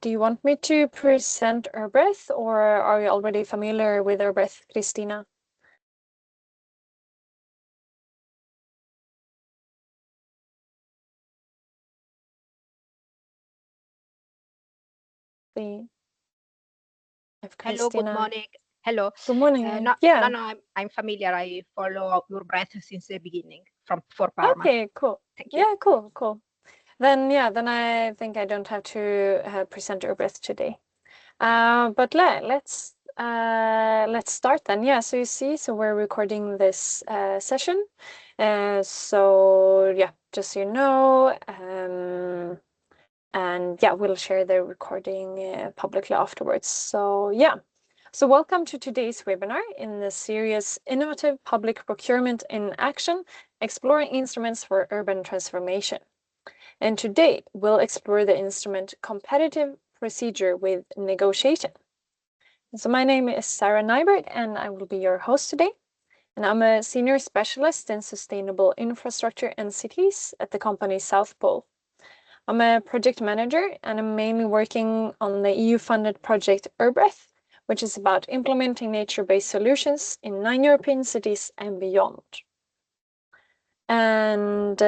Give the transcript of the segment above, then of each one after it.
do you want me to present URBREATH, or are you already familiar with URBREATH, Christina? Hello, good morning. Hello. Good morning. Yeah. No, I'm familiar. I follow URBREATH since the beginning for Parma. Okay, cool. Thank you. Yeah, cool. Then I think I don't have to present URBREATH today. But let's start then. Yeah, so you see, so we're recording this session. So yeah, just so you know, and yeah, we'll share the recording publicly afterwards. So yeah. So welcome to today's webinar in the series Innovative Public Procurement in Action, Exploring Instruments for Urban Transformation. And today we'll explore the instrument Competitive Procedure with Negotiation. So my name is Sarah Nyberg and I will be your host today. And I'm a senior specialist in sustainable infrastructure and cities at the company South Pole. I'm a project manager and I'm mainly working on the EU-funded project URBREATH, which is about implementing nature-based solutions in 9 European cities and beyond. And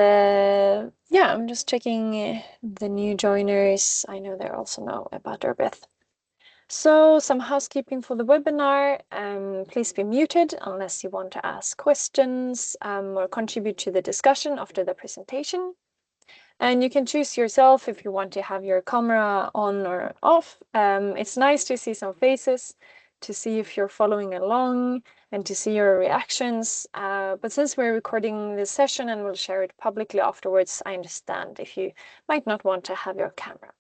yeah, I'm just checking the new joiners. I know they also know about URBREATH. So some housekeeping for the webinar. Please be muted unless you want to ask questions or contribute to the discussion after the presentation. And you can choose yourself if you want to have your camera on or off. It's nice to see some faces, to see if you're following along and to see your reactions. But since we're recording this session and we'll share it publicly afterwards, I understand if you might not want to have your camera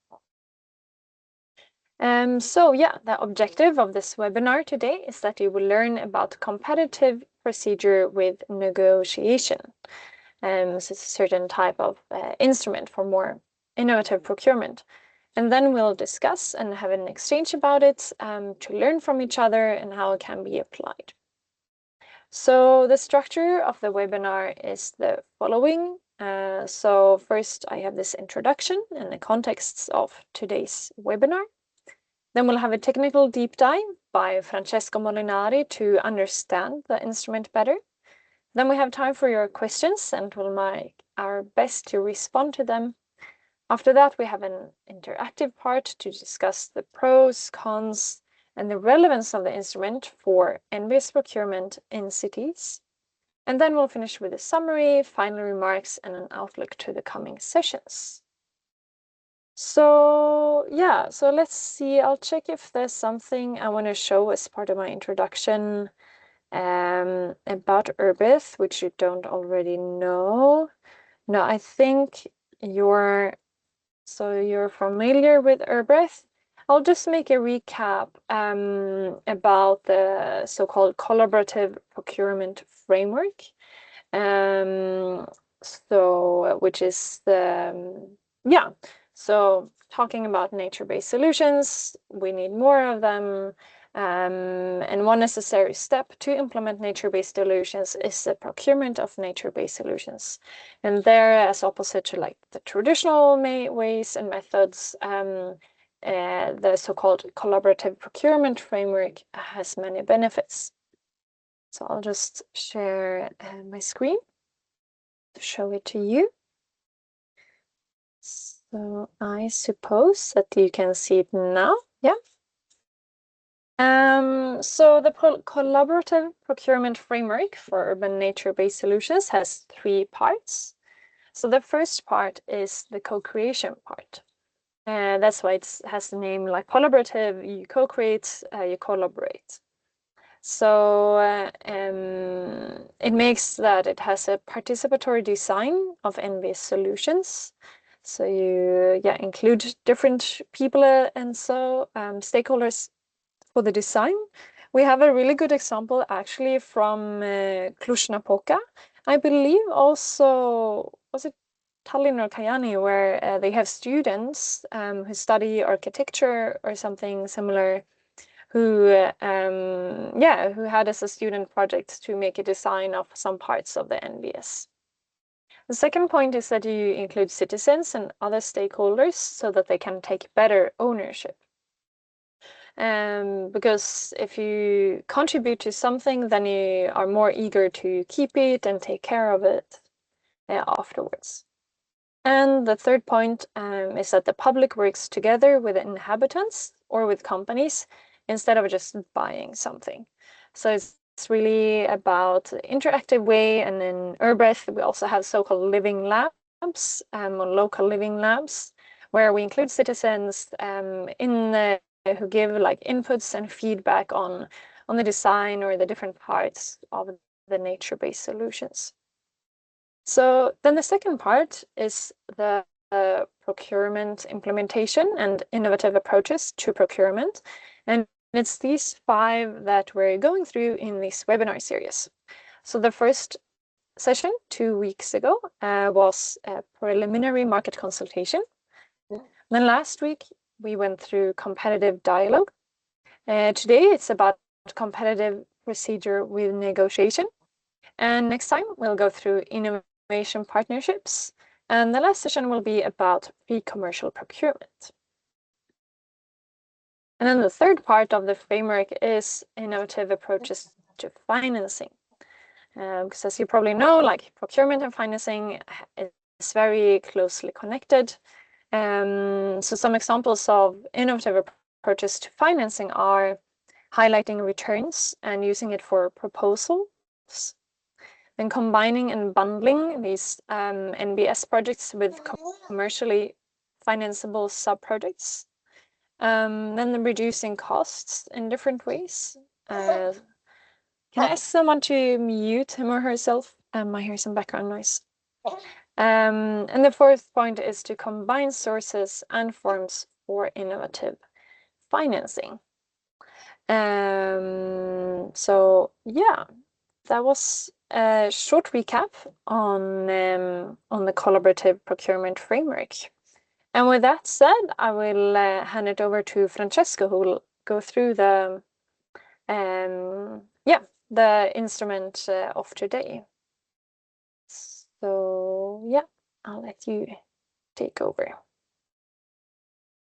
on. So yeah, the objective of this webinar today is that you will learn about competitive procedure with negotiation. So it's a certain type of instrument for more innovative procurement. And then we'll discuss and have an exchange about it to learn from each other and how it can be applied. So the structure of the webinar is the following. So first I have this introduction and the context of today's webinar. Then we'll have a technical deep dive by Francesco Molinari to understand the instrument better. Then we have time for your questions and we'll make our best to respond to them. After that, we have an interactive part to discuss the pros, cons, and the relevance of the instrument for NBS procurement in cities. And then we'll finish with a summary, final remarks, and an outlook to the coming sessions. So yeah, so let's see. I'll check if there's something I want to show as part of my introduction about URBREATH, which you don't already know. No, I think you're familiar with URBREATH. I'll just make a recap about the so-called collaborative procurement framework. Which is the so talking about nature-based solutions, we need more of them. And one necessary step to implement nature-based solutions is the procurement of nature-based solutions. And there, as opposite to like the traditional ways and methods, the so-called collaborative procurement framework has many benefits. So I'll just share my screen to show it to you. So I suppose that you can see it now. Yeah. So the collaborative procurement framework for urban nature-based solutions has 3 parts. So the first part is the co-creation part. That's why it has the name like collaborative. You co-create, you collaborate. So it makes that it has a participatory design of NBS solutions. So you include different people and so stakeholders for the design. We have a really good example actually from Cluj-Napoca. I believe also, was it Tallinn or Kajani, where they have students who study architecture or something similar, who had as a student project to make a design of some parts of the NBS. The second point is that you include citizens and other stakeholders so that they can take better ownership. Because if you contribute to something, then you are more eager to keep it and take care of it afterwards. And the third point is that the public works together with the inhabitants or with companies instead of just buying something. So it's really about interactive way, and in URBREATH we also have so-called living labs, or local living labs, where we include citizens who give like inputs and feedback on the design or the different parts of the nature-based solutions. So then the second part is the procurement implementation and innovative approaches to procurement. And it's these 5 that we're going through in this webinar series. So the first session 2 weeks ago was a preliminary market consultation. Then last week we went through competitive dialogue. Today it's about competitive procedure with negotiation. And next time we'll go through innovation partnerships. And the last session will be about pre-commercial procurement. And then the third part of the framework is innovative approaches to financing. Because as you probably know, like procurement and financing is very closely connected. So some examples of innovative approaches to financing are highlighting returns and using it for proposals, then combining and bundling these NBS projects with commercially financeable sub-projects, then reducing costs in different ways. Can I ask someone to mute him or herself? I hear some background noise. And the fourth point is to combine sources and forms for innovative financing. So yeah, that was a short recap on the collaborative procurement framework. And with that said, I will hand it over to Francesco, who will go through the instrument of today. So yeah, I'll let you take over.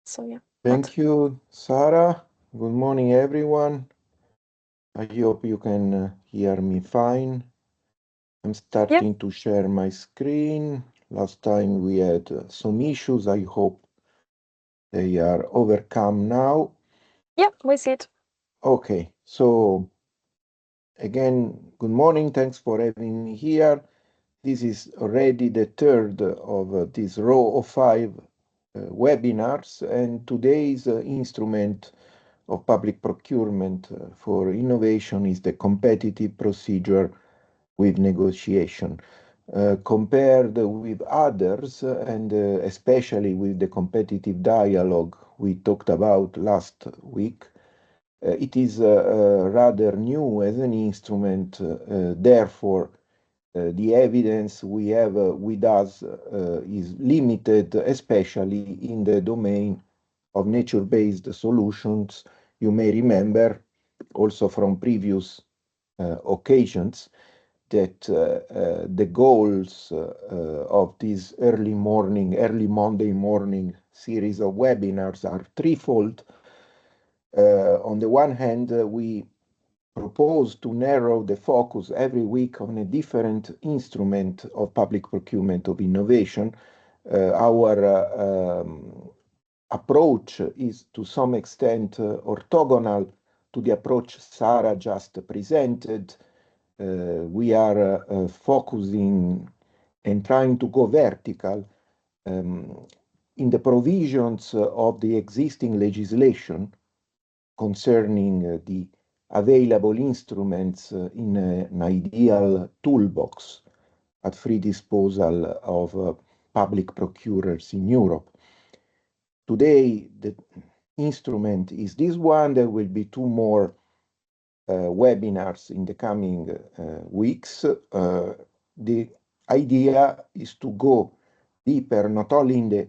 So yeah. Thank you, Sarah. Good morning, everyone. I hope you can hear me fine. I'm starting to share my screen. Last time we had some issues. I hope they are overcome now. Yeah, we see it. Okay, so again, good morning. Thanks for having me here. This is already the third of this row of 5 webinars, and today's instrument of public procurement for innovation is the competitive procedure with negotiation. Compared with others, and especially with the competitive dialogue we talked about last week, it is rather new as an instrument. Therefore, the evidence we have with us is limited, especially in the domain of nature-based solutions. You may remember also from previous occasions that the goals of this early Monday morning series of webinars are threefold. On the one hand, we propose to narrow the focus every week on a different instrument of public procurement of innovation. Our approach is to some extent orthogonal to the approach Sarah just presented. We are focusing and trying to go vertical in the provisions of the existing legislation concerning the available instruments in an ideal toolbox at free disposal of public procurers in Europe. Today, the instrument is this one. There will be 2 more webinars in the coming weeks. The idea is to go deeper, not only in the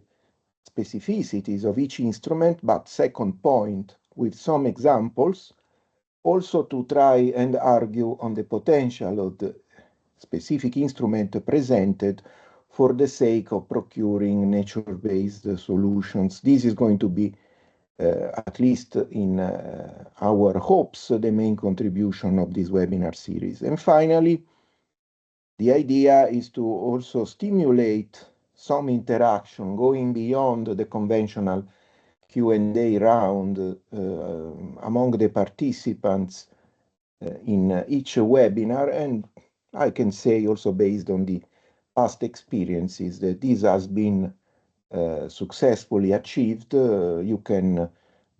specificities of each instrument, but second point, with some examples, also to try and argue on the potential of the specific instrument presented for the sake of procuring nature-based solutions. This is going to be, at least in our hopes, the main contribution of this webinar series. And finally, the idea is to also stimulate some interaction going beyond the conventional Q&A round among the participants in each webinar, and I can say also based on the past experiences that this has been successfully achieved. You can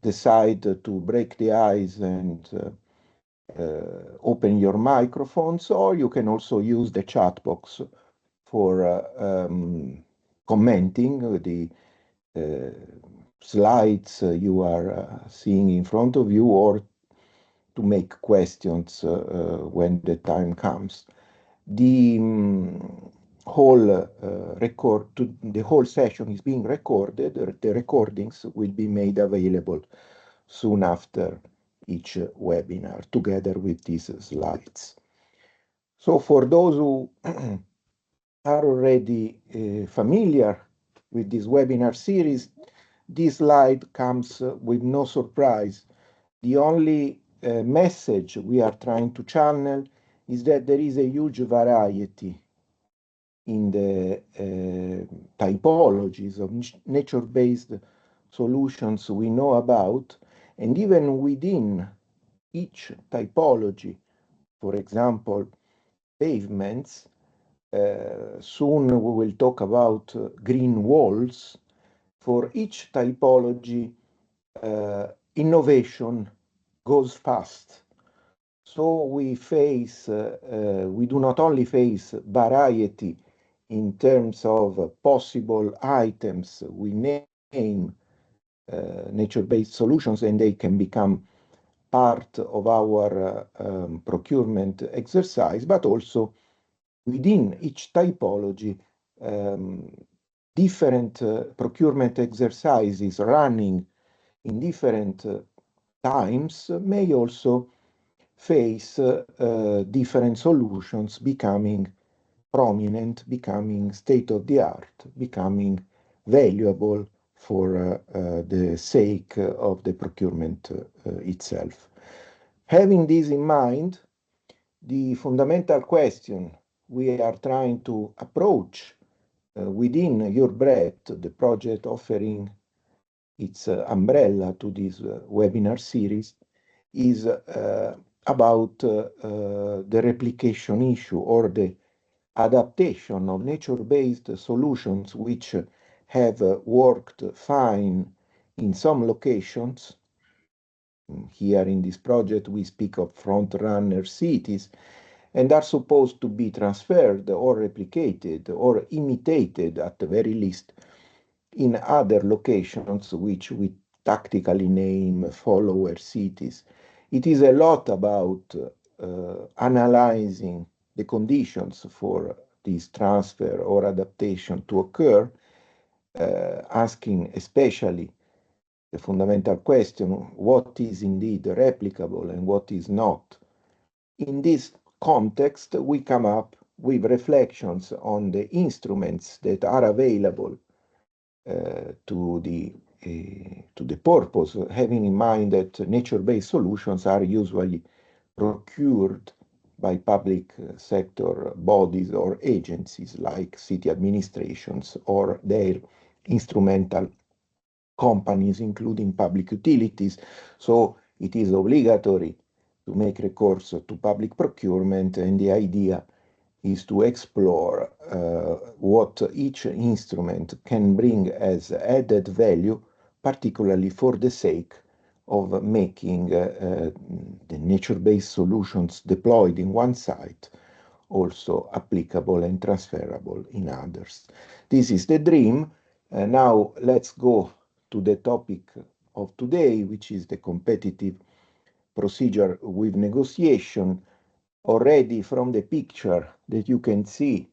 decide to break the ice and open your microphones, or you can also use the chat box for commenting the slides you are seeing in front of you, or to make questions when the time comes. The whole the whole session is being recorded. The recordings will be made available soon after each webinar, together with these slides. So for those who are already familiar with this webinar series, this slide comes with no surprise. The only message we are trying to channel is that there is a huge variety in the typologies of nature-based solutions we know about, and even within each typology, for example, pavements, soon we will talk about green walls. For each typology, innovation goes fast. So we do not only face variety in terms of possible items we name nature-based solutions, and they can become part of our procurement exercise, but also within each typology, different procurement exercises running in different times may also face different solutions becoming prominent, becoming state-of-the-art, becoming valuable for the sake of the procurement itself. Having this in mind, the fundamental question we are trying to approach within URBREATH, the project offering its umbrella to this webinar series, is about the replication issue, or the adaptation of nature-based solutions which have worked fine in some locations. Here in this project we speak of front-runner cities, and are supposed to be transferred or replicated or imitated at the very least in other locations which we tactically name follower cities. It is a lot about analyzing the conditions for this transfer or adaptation to occur, asking especially the fundamental question, what is indeed replicable and what is not. In this context, we come up with reflections on the instruments that are available to the purpose, having in mind that nature-based solutions are usually procured by public sector bodies or agencies like city administrations or their instrumental companies, including public utilities. So it is obligatory to make recourse to public procurement, and the idea is to explore what each instrument can bring as added value, particularly for the sake of making the nature-based solutions deployed in one site also applicable and transferable in others. This is the dream. Now let's go to the topic of today, which is the competitive procedure with negotiation. Already from the picture that you can see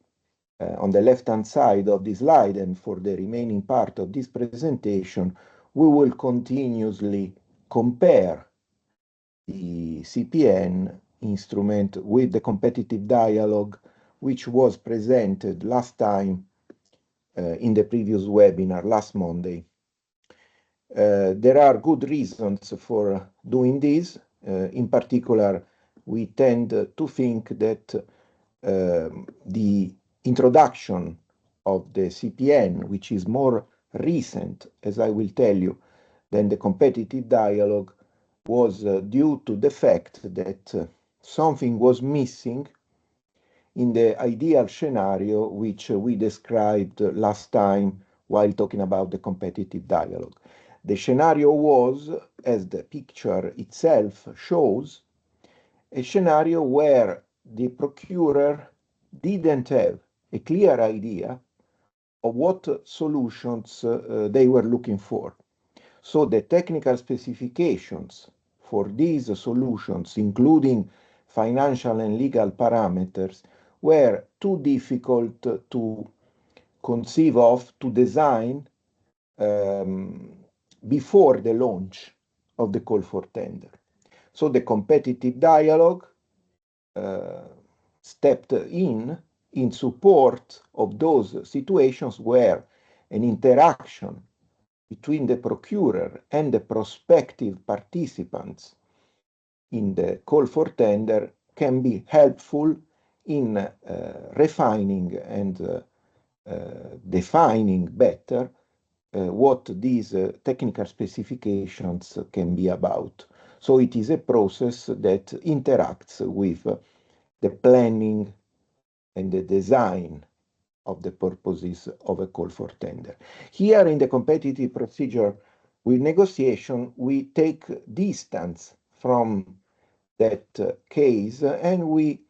on the left-hand side of this slide, and for the remaining part of this presentation, we will continuously compare the CPN instrument with the competitive dialogue, which was presented last time in the previous webinar last Monday. There are good reasons for doing this. In particular, we tend to think that the introduction of the CPN, which is more recent, as I will tell you, than the competitive dialogue, was due to the fact that something was missing in the ideal scenario which we described last time while talking about the competitive dialogue. The scenario was, as the picture itself shows, a scenario where the procurer didn't have a clear idea of what solutions they were looking for. So the technical specifications for these solutions, including financial and legal parameters, were too difficult to conceive of, to design before the launch of the call for tender. So the competitive dialogue stepped in support of those situations where an interaction between the procurer and the prospective participants in the call for tender can be helpful in refining and defining better what these technical specifications can be about. So it is a process that interacts with the planning and the design of the purposes of a call for tender. Here in the competitive procedure with negotiation, we take distance from that case and we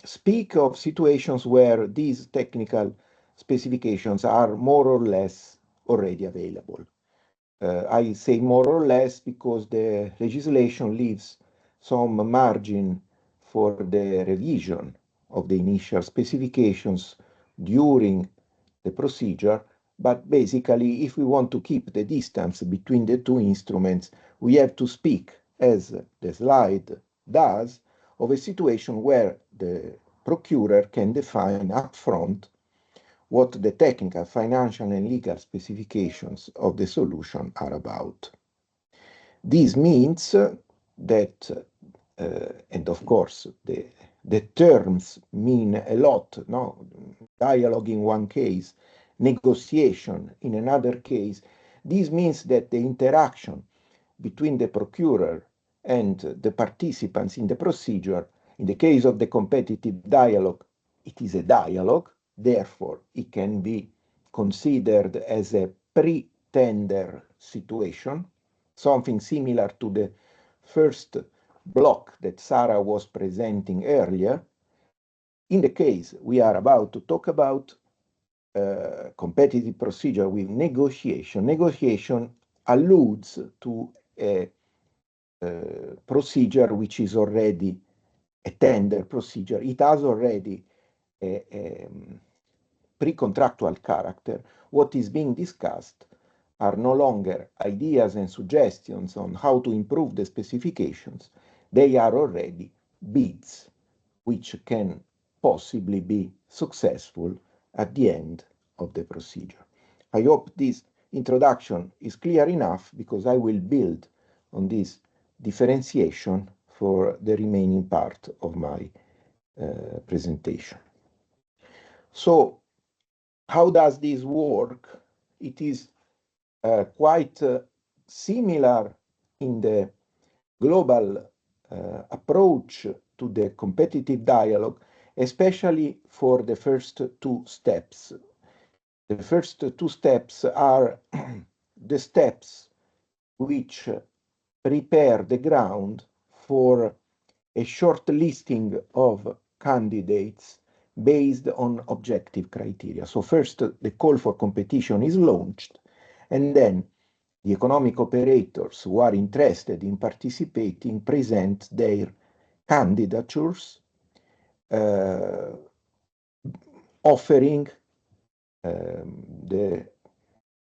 speak of situations where these technical specifications are more or less already available. I say more or less because the legislation leaves some margin for the revision of the initial specifications during the procedure, but basically if we want to keep the distance between the two instruments, we have to speak, as the slide does, of a situation where the procurer can define upfront what the technical, financial, and legal specifications of the solution are about. This means that, and of course, the terms mean a lot, no? Dialogue in one case, negotiation in another case. This means that the interaction between the procurer and the participants in the procedure, in the case of the competitive dialogue, it is a dialogue, therefore it can be considered as a pre-tender situation, something similar to the first block that Sarah was presenting earlier. In the case we are about to talk about competitive procedure with negotiation, negotiation alludes to a procedure which is already a tender procedure. It has already a pre-contractual character. What is being discussed are no longer ideas and suggestions on how to improve the specifications. They are already bids, which can possibly be successful at the end of the procedure. I hope this introduction is clear enough because I will build on this differentiation for the remaining part of my presentation. So, how does this work? It is quite similar in the global approach to the competitive dialogue, especially for the first two steps. The first two steps are the steps which prepare the ground for a short listing of candidates based on objective criteria. So first, the call for competition is launched, and then the economic operators who are interested in participating present their candidatures, offering the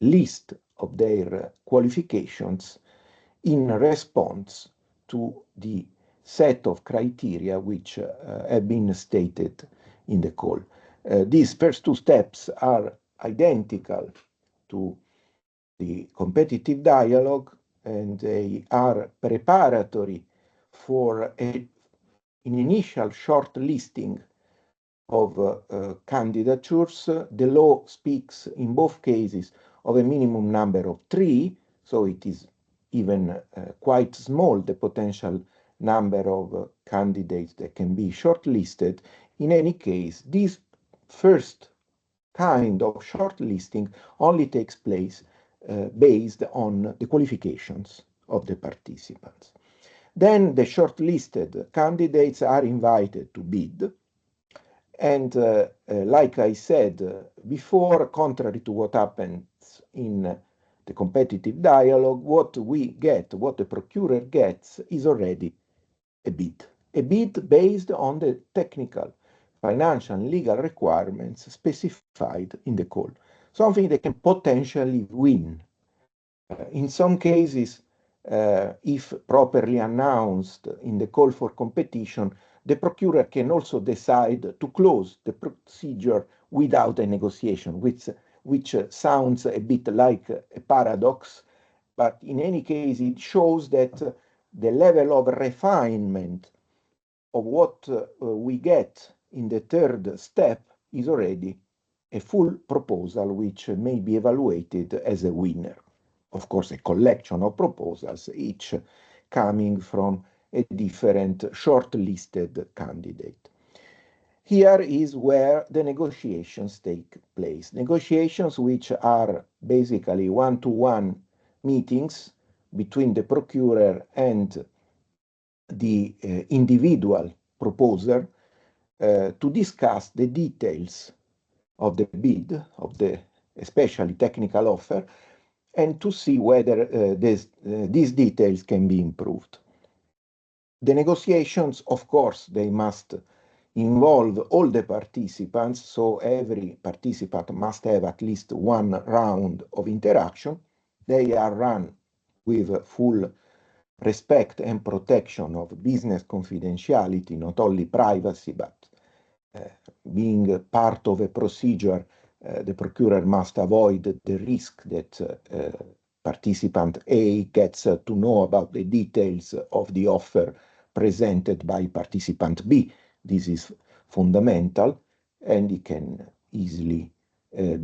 list of their qualifications in response to the set of criteria which have been stated in the call. These first two steps are identical to the competitive dialogue, and they are preparatory for an initial short listing of candidatures. The law speaks in both cases of a minimum number of 3, so it is even quite small, the potential number of candidates that can be shortlisted. In any case, this first kind of shortlisting only takes place based on the qualifications of the participants. Then the shortlisted candidates are invited to bid. And like I said before, contrary to what happens in the competitive dialogue, what we get, what the procurer gets, is already a bid based on the technical, financial, and legal requirements specified in the call, something they can potentially win. In some cases, if properly announced in the call for competition, the procurer can also decide to close the procedure without a negotiation, which sounds a bit like a paradox, but in any case, it shows that the level of refinement of what we get in the third step is already a full proposal which may be evaluated as a winner. Of course, a collection of proposals, each coming from a different shortlisted candidate. Here is where the negotiations take place. Negotiations which are basically one-to-one meetings between the procurer and the individual proposer to discuss the details of the bid, of the especially technical offer, and to see whether these details can be improved. The negotiations, of course, they must involve all the participants, so every participant must have at least one round of interaction. They are run with full respect and protection of business confidentiality, not only privacy, but being part of a procedure, the procurer must avoid the risk that participant A gets to know about the details of the offer presented by participant B. This is fundamental, and it can easily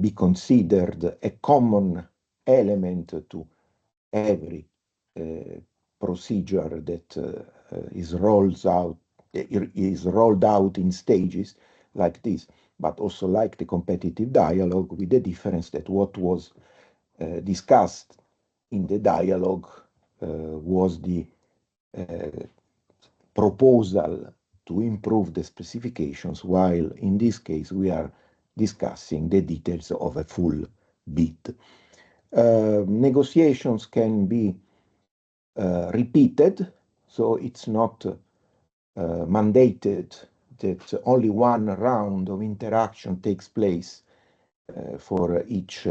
be considered a common element to every procedure that is rolled out in stages like this, but also like the competitive dialogue, with the difference that what was discussed in the dialogue was the proposal to improve the specifications, while in this case we are discussing the details of a full bid. Negotiations can be repeated, so it's not mandated that only one round of interaction takes place for each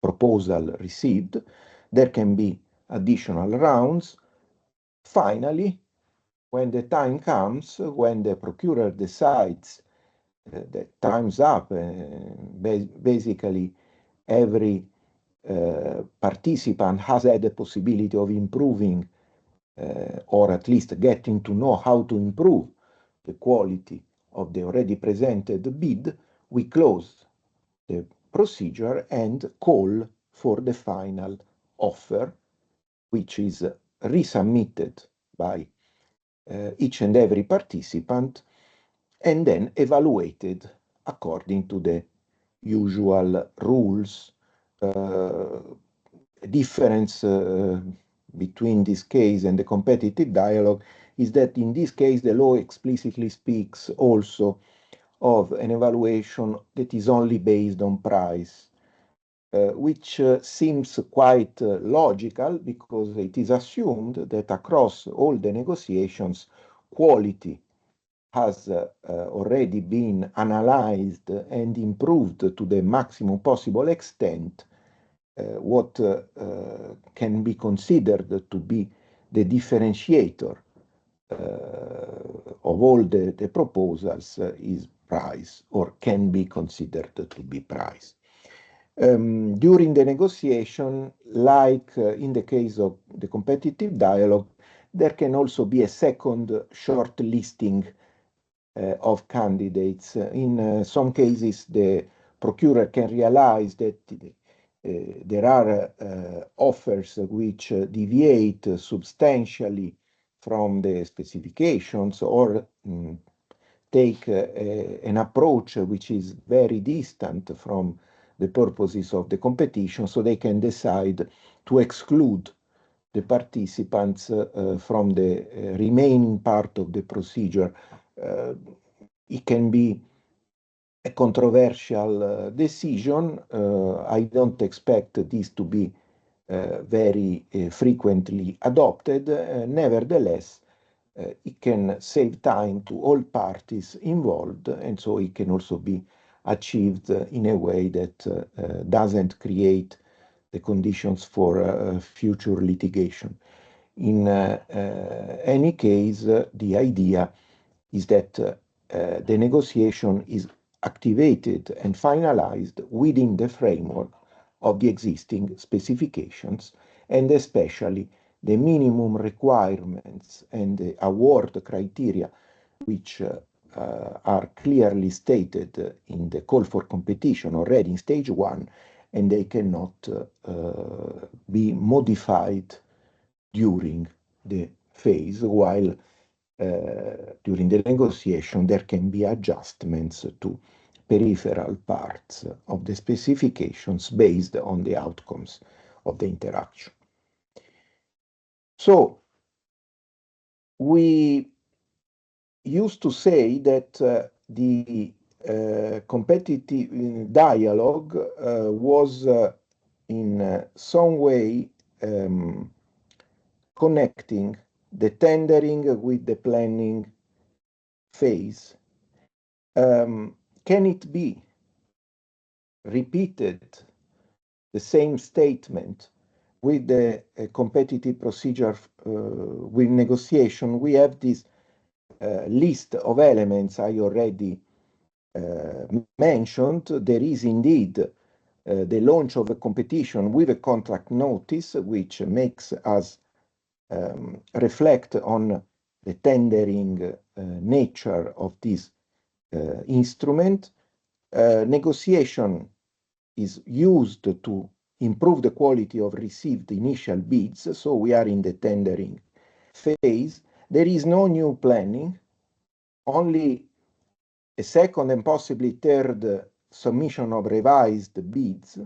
proposal received. There can be additional rounds. Finally, when the time comes, when the procurer decides that time's up, basically every participant has had the possibility of improving or at least getting to know how to improve the quality of the already presented bid, we close the procedure and call for the final offer, which is resubmitted by each and every participant and then evaluated according to the usual rules. Difference between this case and the competitive dialogue is that in this case the law explicitly speaks also of an evaluation that is only based on price, which seems quite logical, because it is assumed that across all the negotiations quality has already been analyzed and improved to the maximum possible extent. What can be considered to be the differentiator of all the proposals is price, or can be considered to be price. During the negotiation, like in the case of the competitive dialogue, there can also be a second short listing of candidates. In some cases, the procurer can realize that there are offers which deviate substantially from the specifications, or take an approach which is very distant from the purposes of the competition, so they can decide to exclude the participants from the remaining part of the procedure. It can be a controversial decision. I don't expect this to be very frequently adopted. Nevertheless, it can save time to all parties involved, and so it can also be achieved in a way that doesn't create the conditions for future litigation. In any case, the idea is that the negotiation is activated and finalized within the framework of the existing specifications, and especially the minimum requirements and the award criteria, which are clearly stated in the call for competition already in stage 1, and they cannot be modified during the phase, while during the negotiation there can be adjustments to peripheral parts of the specifications based on the outcomes of the interaction. So we used to say that the competitive dialogue was in some way connecting the tendering with the planning phase. Can it be repeated, the same statement, with the competitive procedure with negotiation? We have this list of elements I already mentioned. There is indeed the launch of a competition with a contract notice, which makes us reflect on the tendering nature of this instrument. Negotiation is used to improve the quality of received initial bids, so we are in the tendering phase. There is no new planning, only a second and possibly third submission of revised bids.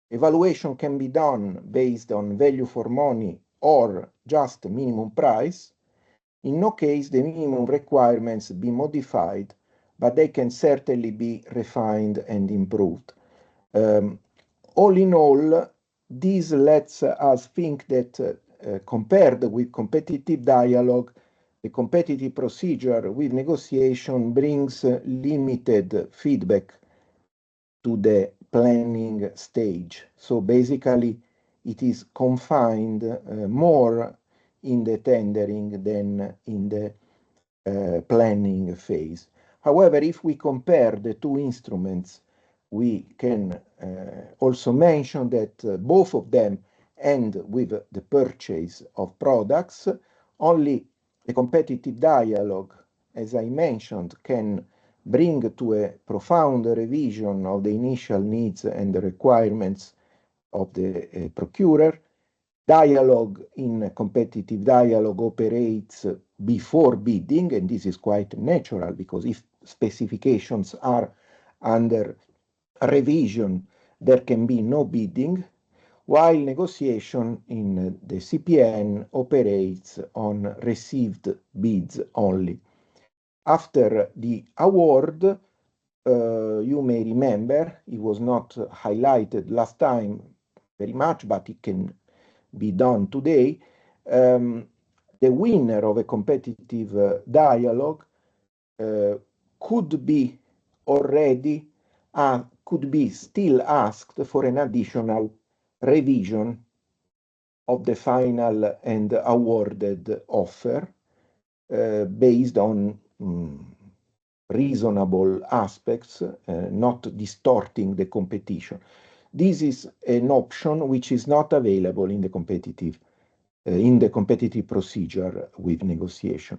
Evaluation can be done based on value for money or just minimum price. In no case the minimum requirements be modified, but they can certainly be refined and improved. All in all, this lets us think that compared with competitive dialogue, the competitive procedure with negotiation brings limited feedback to the planning stage. So basically, it is confined more in the tendering than in the planning phase. However, if we compare the two instruments, we can also mention that both of them end with the purchase of products. Only the competitive dialogue, as I mentioned, can bring to a profound revision of the initial needs and the requirements of the procurer. Dialogue in competitive dialogue operates before bidding, and this is quite natural, because if specifications are under revision, there can be no bidding, while negotiation in the CPN operates on received bids only. After the award, you may remember, it was not highlighted last time very much, but it can be done today. The winner of a competitive dialogue could be still asked for an additional revision of the final and awarded offer. based on reasonable aspects, not distorting the competition. This is an option which is not available in the competitive procedure with negotiation.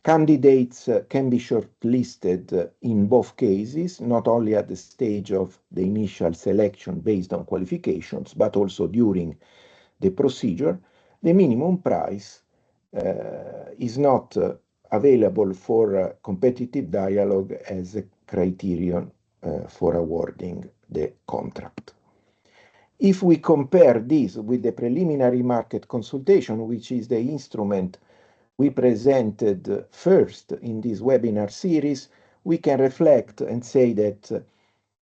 Candidates can be shortlisted in both cases, not only at the stage of the initial selection based on qualifications, but also during the procedure. The minimum price is not available for competitive dialogue as a criterion for awarding the contract. If we compare this with the preliminary market consultation, which is the instrument we presented first in this webinar series, we can reflect and say that,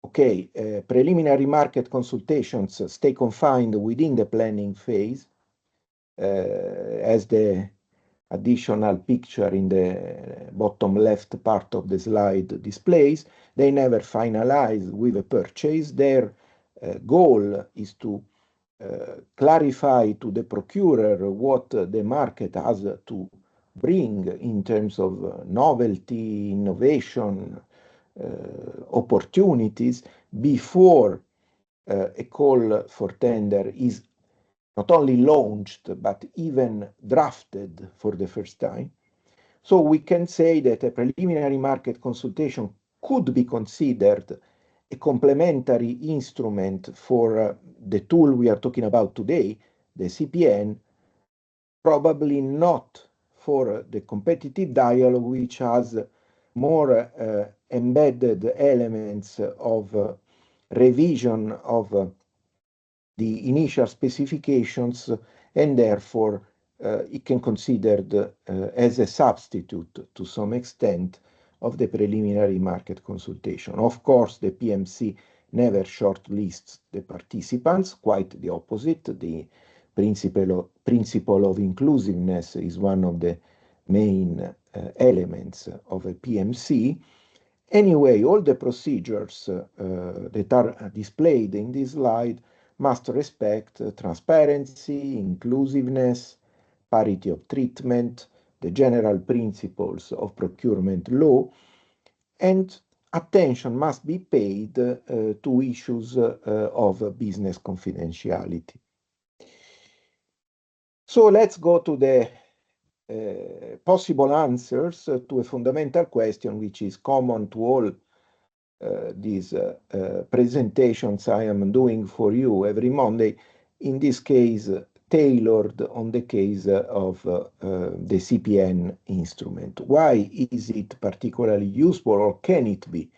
okay, preliminary market consultations stay confined within the planning phase, as the additional picture in the bottom left part of the slide displays. They never finalize with a purchase. Their goal is to clarify to the procurer what the market has to bring in terms of novelty, innovation, opportunities before a call for tender is not only launched, but even drafted for the first time. So we can say that a preliminary market consultation could be considered a complementary instrument for the tool we are talking about today, the CPN, probably not for the competitive dialogue, which has more embedded elements of revision of the initial specifications, and therefore it can considered as a substitute to some extent of the preliminary market consultation. Of course, the PMC never shortlists the participants, quite the opposite. The principle of inclusiveness is one of the main elements of a PMC. Anyway, all the procedures that are displayed in this slide must respect transparency, inclusiveness, parity of treatment, the general principles of procurement law, and attention must be paid to issues of business confidentiality. So let's go to the possible answers to a fundamental question, which is common to all these presentations I am doing for you every Monday, in this case tailored on the case of the CPN instrument. Why is it particularly useful, or can it be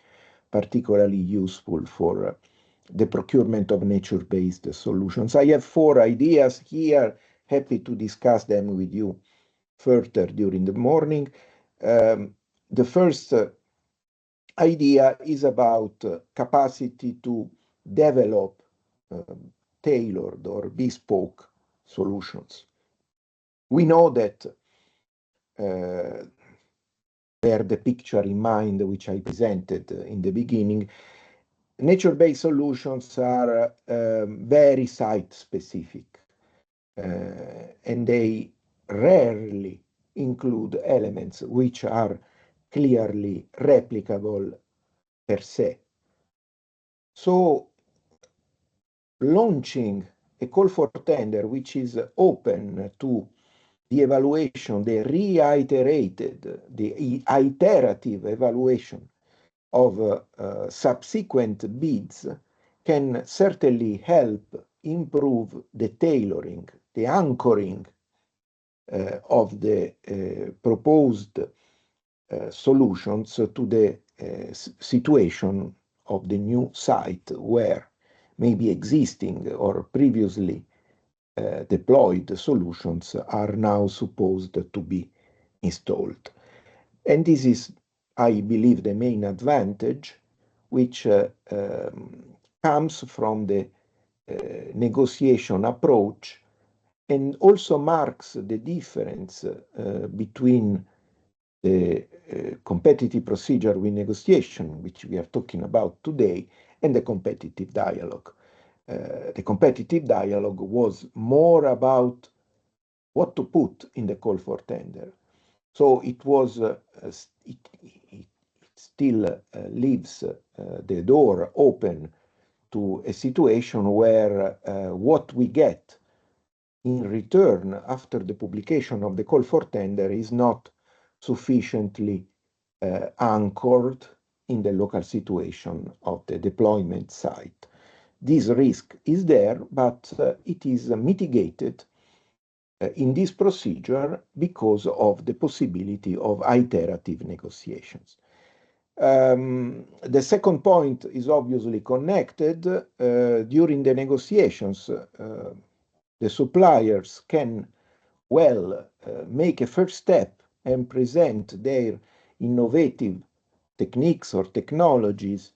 particularly useful for the procurement of nature-based solutions? I have 4 ideas here, happy to discuss them with you further during the morning. The first idea is about capacity to develop tailored or bespoke solutions. We know that bear the picture in mind which I presented in the beginning. Nature-based solutions are very site-specific, and they rarely include elements which are clearly replicable per se. So launching a call for tender which is open to the evaluation, the iterative evaluation of subsequent bids can certainly help improve the tailoring, the anchoring of the proposed solutions to the situation of the new site where maybe existing or previously deployed solutions are now supposed to be installed. And this is, I believe, the main advantage which comes from the negotiation approach, and also marks the difference between the competitive procedure with negotiation, which we are talking about today, and the competitive dialogue. The competitive dialogue was more about what to put in the call for tender. So it was, it still leaves the door open to a situation where what we get in return after the publication of the call for tender is not sufficiently anchored in the local situation of the deployment site. This risk is there, but it is mitigated in this procedure because of the possibility of iterative negotiations. The second point is obviously connected. During the negotiations, the suppliers can make a first step and present their innovative techniques or technologies,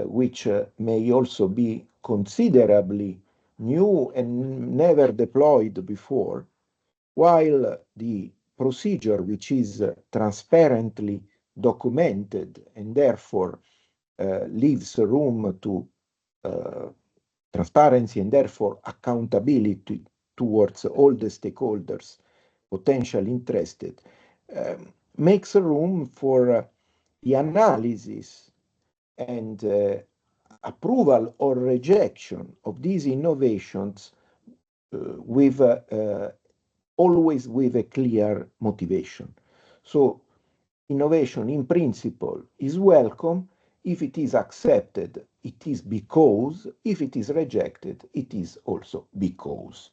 which may also be considerably new and never deployed before, while the procedure, which is transparently documented and therefore leaves room to transparency and therefore accountability towards all the stakeholders potentially interested, makes room for the analysis and approval or rejection of these innovations with always with a clear motivation. So innovation in principle is welcome. If it is accepted, it is because. If it is rejected, it is also because.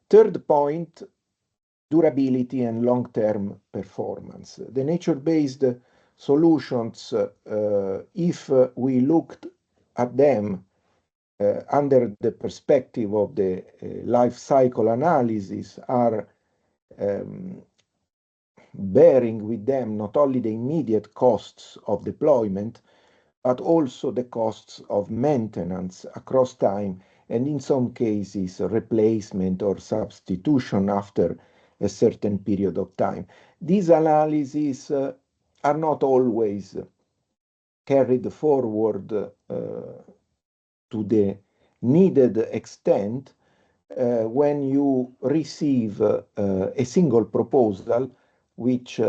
Third point, durability and long-term performance. The nature-based solutions, if we looked at them under the perspective of the life cycle analysis, are bearing with them not only the immediate costs of deployment, but also the costs of maintenance across time, and in some cases, replacement or substitution after a certain period of time. These analyses are not always carried forward to the needed extent when you receive a single proposal which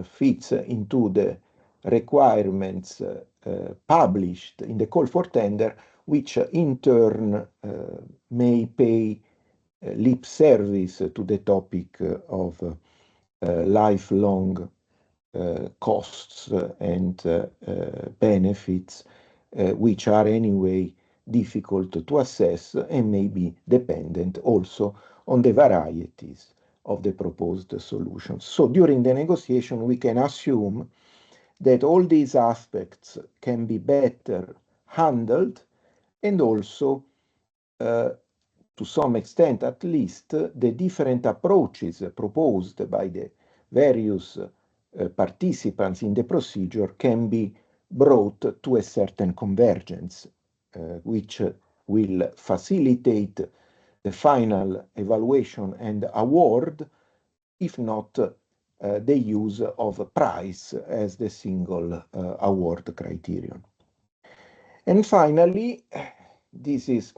fits into the requirements published in the call for tender, which in turn may pay lip service to the topic of lifelong costs and benefits, which are anyway difficult to assess and may be dependent also on the varieties of the proposed solutions. So during the negotiation, we can assume that all these aspects can be better handled, and also to some extent at least the different approaches proposed by the various participants in the procedure can be brought to a certain convergence, which will facilitate the final evaluation and award, if not the use of price as the single award criterion. And finally, this is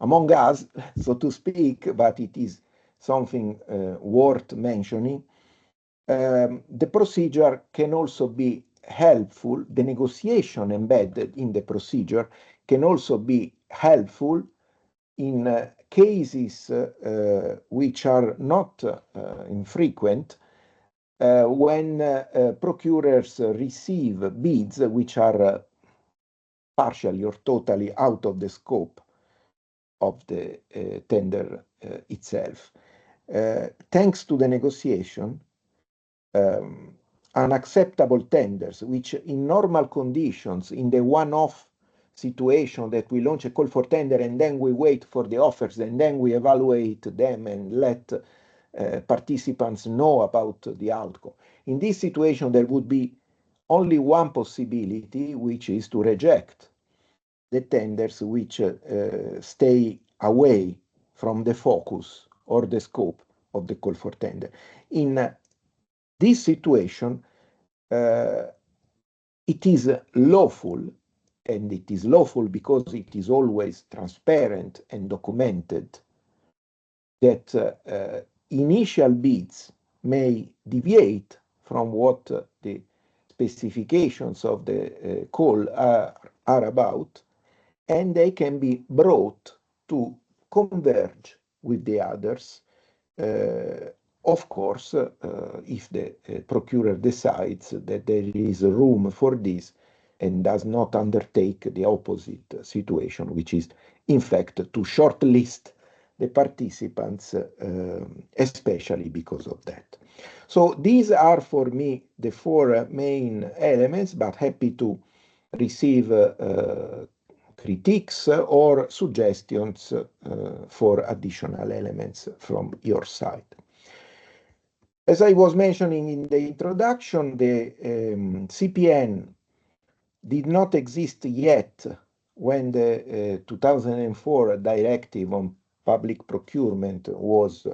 among us, so to speak, but it is something worth mentioning. The procedure can also be helpful. The negotiation embedded in the procedure can also be helpful in cases which are not infrequent, when procurers receive bids which are partially or totally out of the scope of the tender itself. Thanks to the negotiation, unacceptable tenders, which in normal conditions, in the one-off situation that we launch a call for tender and then we wait for the offers and then we evaluate them and let participants know about the outcome. In this situation, there would be only one possibility, which is to reject the tenders which stay away from the focus or the scope of the call for tender. In this situation, it is lawful, and it is lawful because it is always transparent and documented, that initial bids may deviate from what the specifications of the call are about, and they can be brought to converge with the others, of course, if the procurer decides that there is room for this and does not undertake the opposite situation, which is, in fact, to shortlist the participants, especially because of that. So these are for me the four main elements, but happy to receive critiques or suggestions for additional elements from your side. As I was mentioning in the introduction, the CPN did not exist yet when the 2004 directive on public procurement was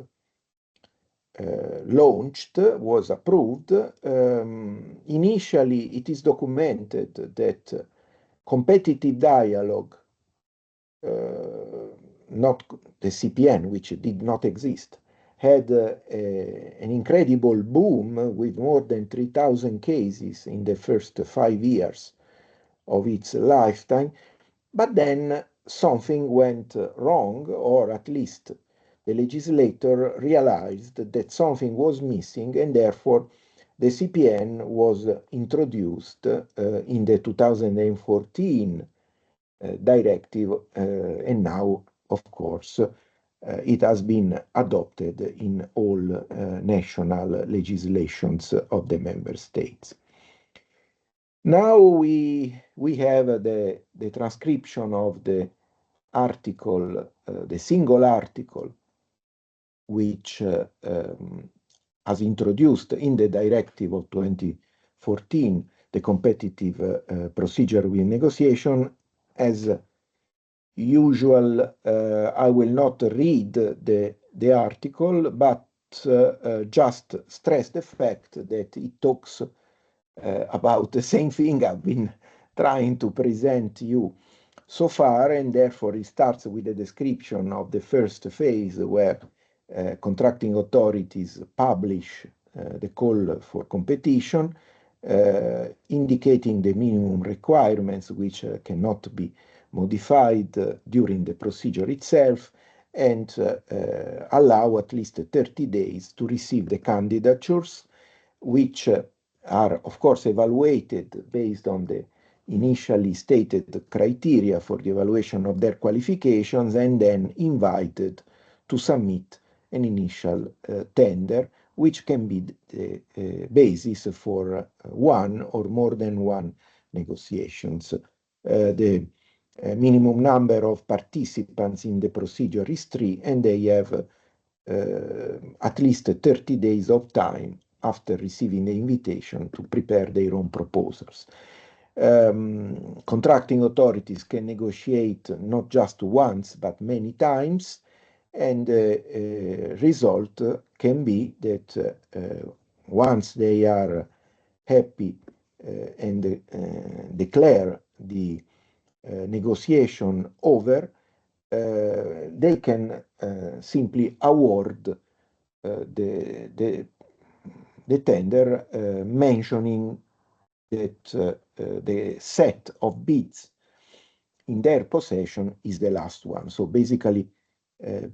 launched, was approved. Initially, it is documented that competitive dialogue, not the CPN, which did not exist, had an incredible boom with more than 3,000 cases in the first 5 years of its lifetime. But then something went wrong, or at least the legislator realized that something was missing, and therefore the CPN was introduced in the 2014 directive, and now, of course, it has been adopted in all national legislations of the member states. Now we have the transcription of the article, the single article, which has introduced in the directive of 2014 the competitive procedure with negotiation. As usual, I will not read the article, but just stress the fact that it talks about the same thing I've been trying to present you so far, and therefore it starts with a description of the first phase where contracting authorities publish the call for competition, indicating the minimum requirements which cannot be modified during the procedure itself, and allow at least 30 days to receive the candidatures, which are, of course, evaluated based on the initially stated criteria for the evaluation of their qualifications, and then invited to submit an initial tender, which can be the basis for one or more than one negotiations. The minimum number of participants in the procedure is 3, and they have at least 30 days of time after receiving the invitation to prepare their own proposals. Contracting authorities can negotiate not just once, but many times, and the result can be that once they are happy and declare the negotiation over, they can simply award the tender, mentioning that the set of bids in their possession is the last one. So basically,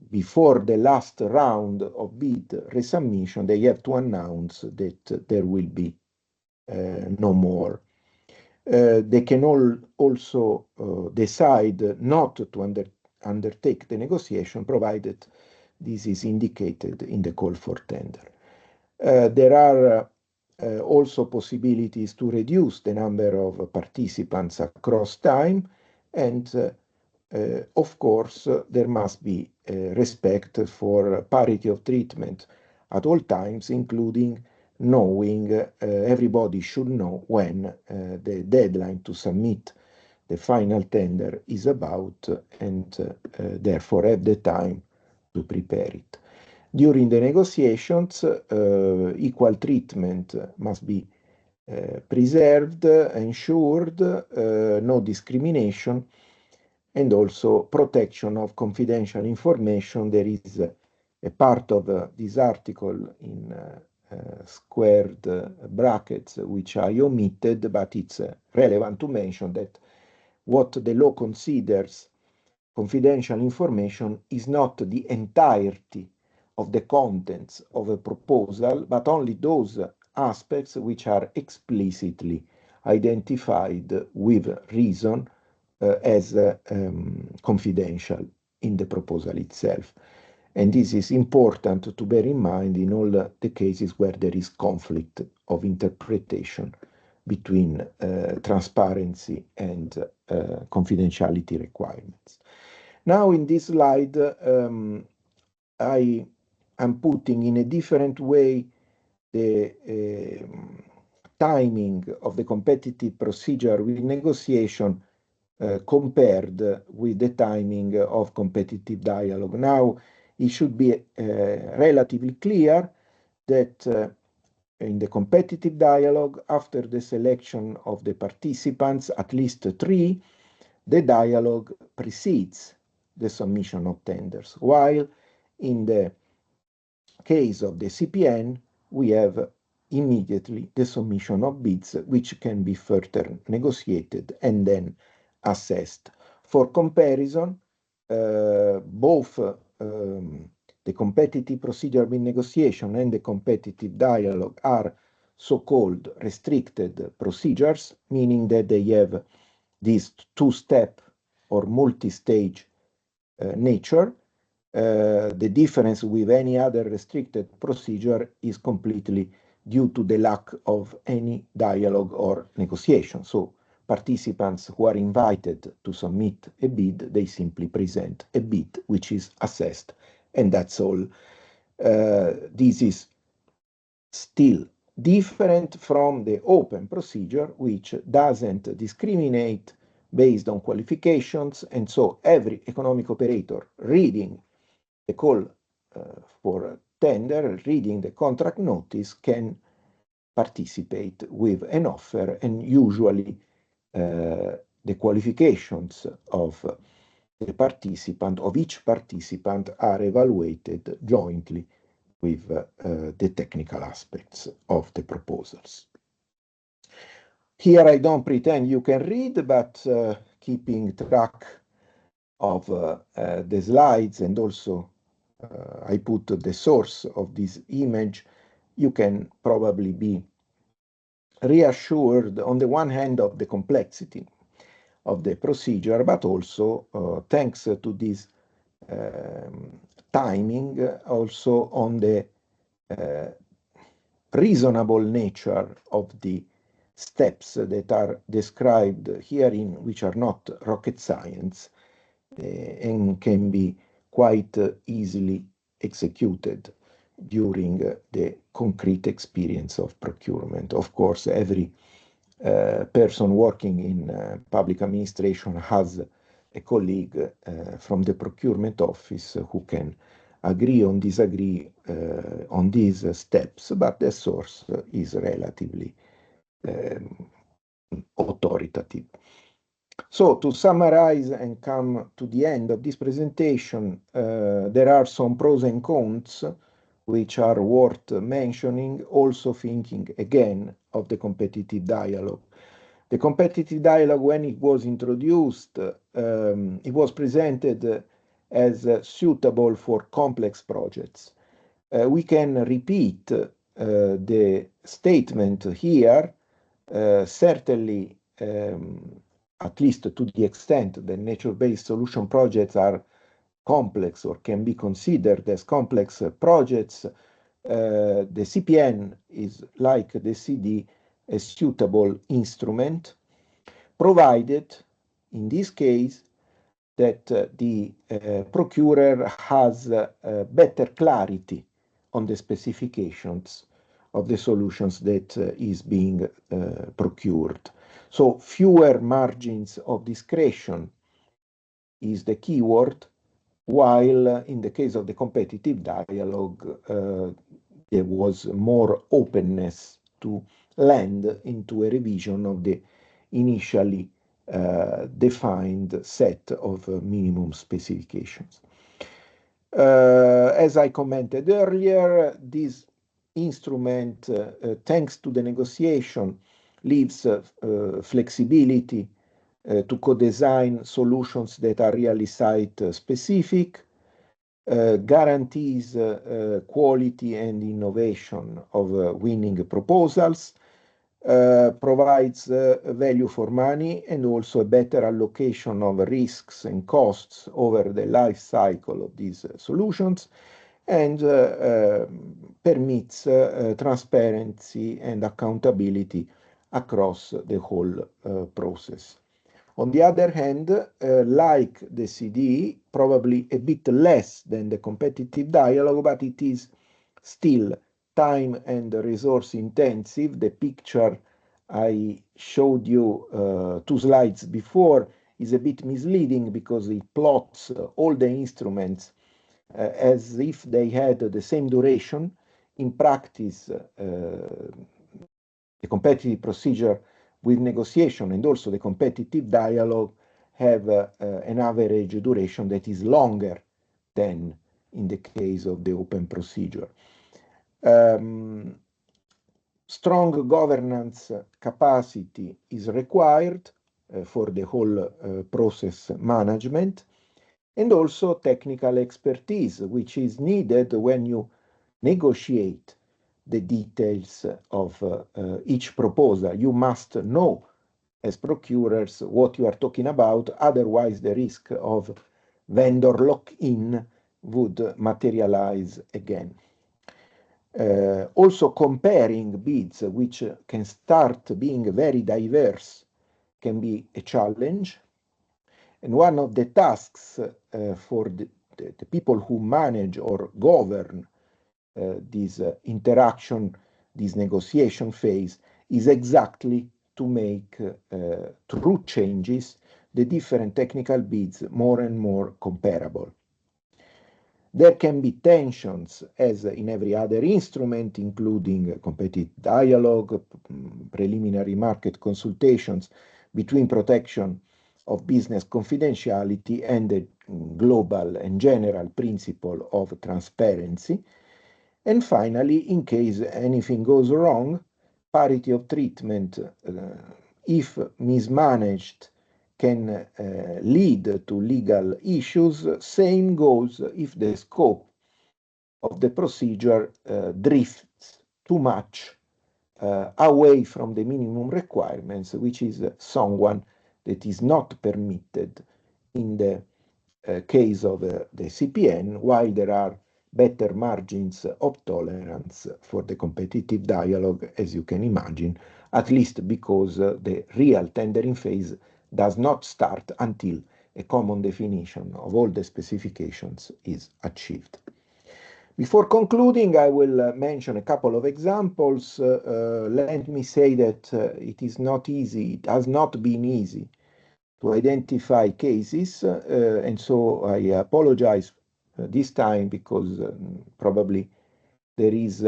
before the last round of bid resubmission, they have to announce that there will be no more. They can also decide not to undertake the negotiation, provided this is indicated in the call for tender. There are also possibilities to reduce the number of participants across time, and of course, there must be respect for parity of treatment at all times, including knowing everybody should know when the deadline to submit the final tender is about, and therefore have the time to prepare it. During the negotiations, equal treatment must be preserved, ensured, no discrimination, and also protection of confidential information. There is a part of this article in squared brackets, which I omitted, but it's relevant to mention that what the law considers confidential information is not the entirety of the contents of a proposal, but only those aspects which are explicitly identified with reason as confidential in the proposal itself. And this is important to bear in mind in all the cases where there is conflict of interpretation between transparency and confidentiality requirements. Now in this slide, I am putting in a different way the timing of the competitive procedure with negotiation compared with the timing of competitive dialogue. Now, it should be relatively clear that in the competitive dialogue, after the selection of the participants, at least 3, the dialogue precedes the submission of tenders, while in the case of the CPN, we have immediately the submission of bids, which can be further negotiated and then assessed. For comparison, both the competitive procedure with negotiation and the competitive dialogue are so-called restricted procedures, meaning that they have this two-step or multi-stage nature. The difference with any other restricted procedure is completely due to the lack of any dialogue or negotiation. So participants who are invited to submit a bid, they simply present a bid which is assessed, and that's all. This is still different from the open procedure, which doesn't discriminate based on qualifications, and so every economic operator reading the call for tender, reading the contract notice, can participate with an offer, and usually the qualifications of the participant, of each participant, are evaluated jointly with the technical aspects of the proposals. Here I don't pretend you can read, but keeping track of the slides, and also I put the source of this image, you can probably be reassured on the one hand of the complexity of the procedure, but also thanks to this timing, also on the reasonable nature of the steps that are described herein, which are not rocket science and can be quite easily executed during the concrete experience of procurement. Of course, every person working in public administration has a colleague from the procurement office who can agree or disagree on these steps, but the source is relatively authoritative. So to summarize and come to the end of this presentation, there are some pros and cons which are worth mentioning, also thinking again of the competitive dialogue. The competitive dialogue, when it was introduced, it was presented as suitable for complex projects. We can repeat the statement here, certainly at least to the extent that nature-based solution projects are complex or can be considered as complex projects, the CPN is, like the CD, a suitable instrument, provided, in this case, that the procurer has better clarity on the specifications of the solutions that is being procured. So fewer margins of discretion is the key word, while in the case of the competitive dialogue, there was more openness to land into a revision of the initially defined set of minimum specifications. As I commented earlier, this instrument, thanks to the negotiation, leaves flexibility to co-design solutions that are really site-specific, guarantees quality and innovation of winning proposals, provides value for money and also a better allocation of risks and costs over the life cycle of these solutions, and permits transparency and accountability across the whole process. On the other hand, like the CDE, probably a bit less than the competitive dialogue, but it is still time and resource intensive. The picture I showed you 2 slides before is a bit misleading because it plots all the instruments as if they had the same duration. In practice, the competitive procedure with negotiation and also the competitive dialogue have an average duration that is longer than in the case of the open procedure. Strong governance capacity is required for the whole process management, and also technical expertise, which is needed when you negotiate the details of each proposal. You must know as procurers what you are talking about, otherwise the risk of vendor lock-in would materialize again. Also comparing bids, which can start being very diverse, can be a challenge. And one of the tasks for the people who manage or govern this interaction, this negotiation phase, is exactly to make through changes the different technical bids more and more comparable. There can be tensions, as in every other instrument, including competitive dialogue, preliminary market consultations, between protection of business confidentiality and the global and general principle of transparency. And finally, in case anything goes wrong, parity of treatment, if mismanaged, can lead to legal issues. Same goes if the scope of the procedure drifts too much away from the minimum requirements, which is someone that is not permitted in the case of the CPN, while there are better margins of tolerance for the competitive dialogue, as you can imagine, at least because the real tendering phase does not start until a common definition of all the specifications is achieved. Before concluding, I will mention a couple of examples. Let me say that it is not easy, it has not been easy to identify cases, and so I apologize this time because probably there is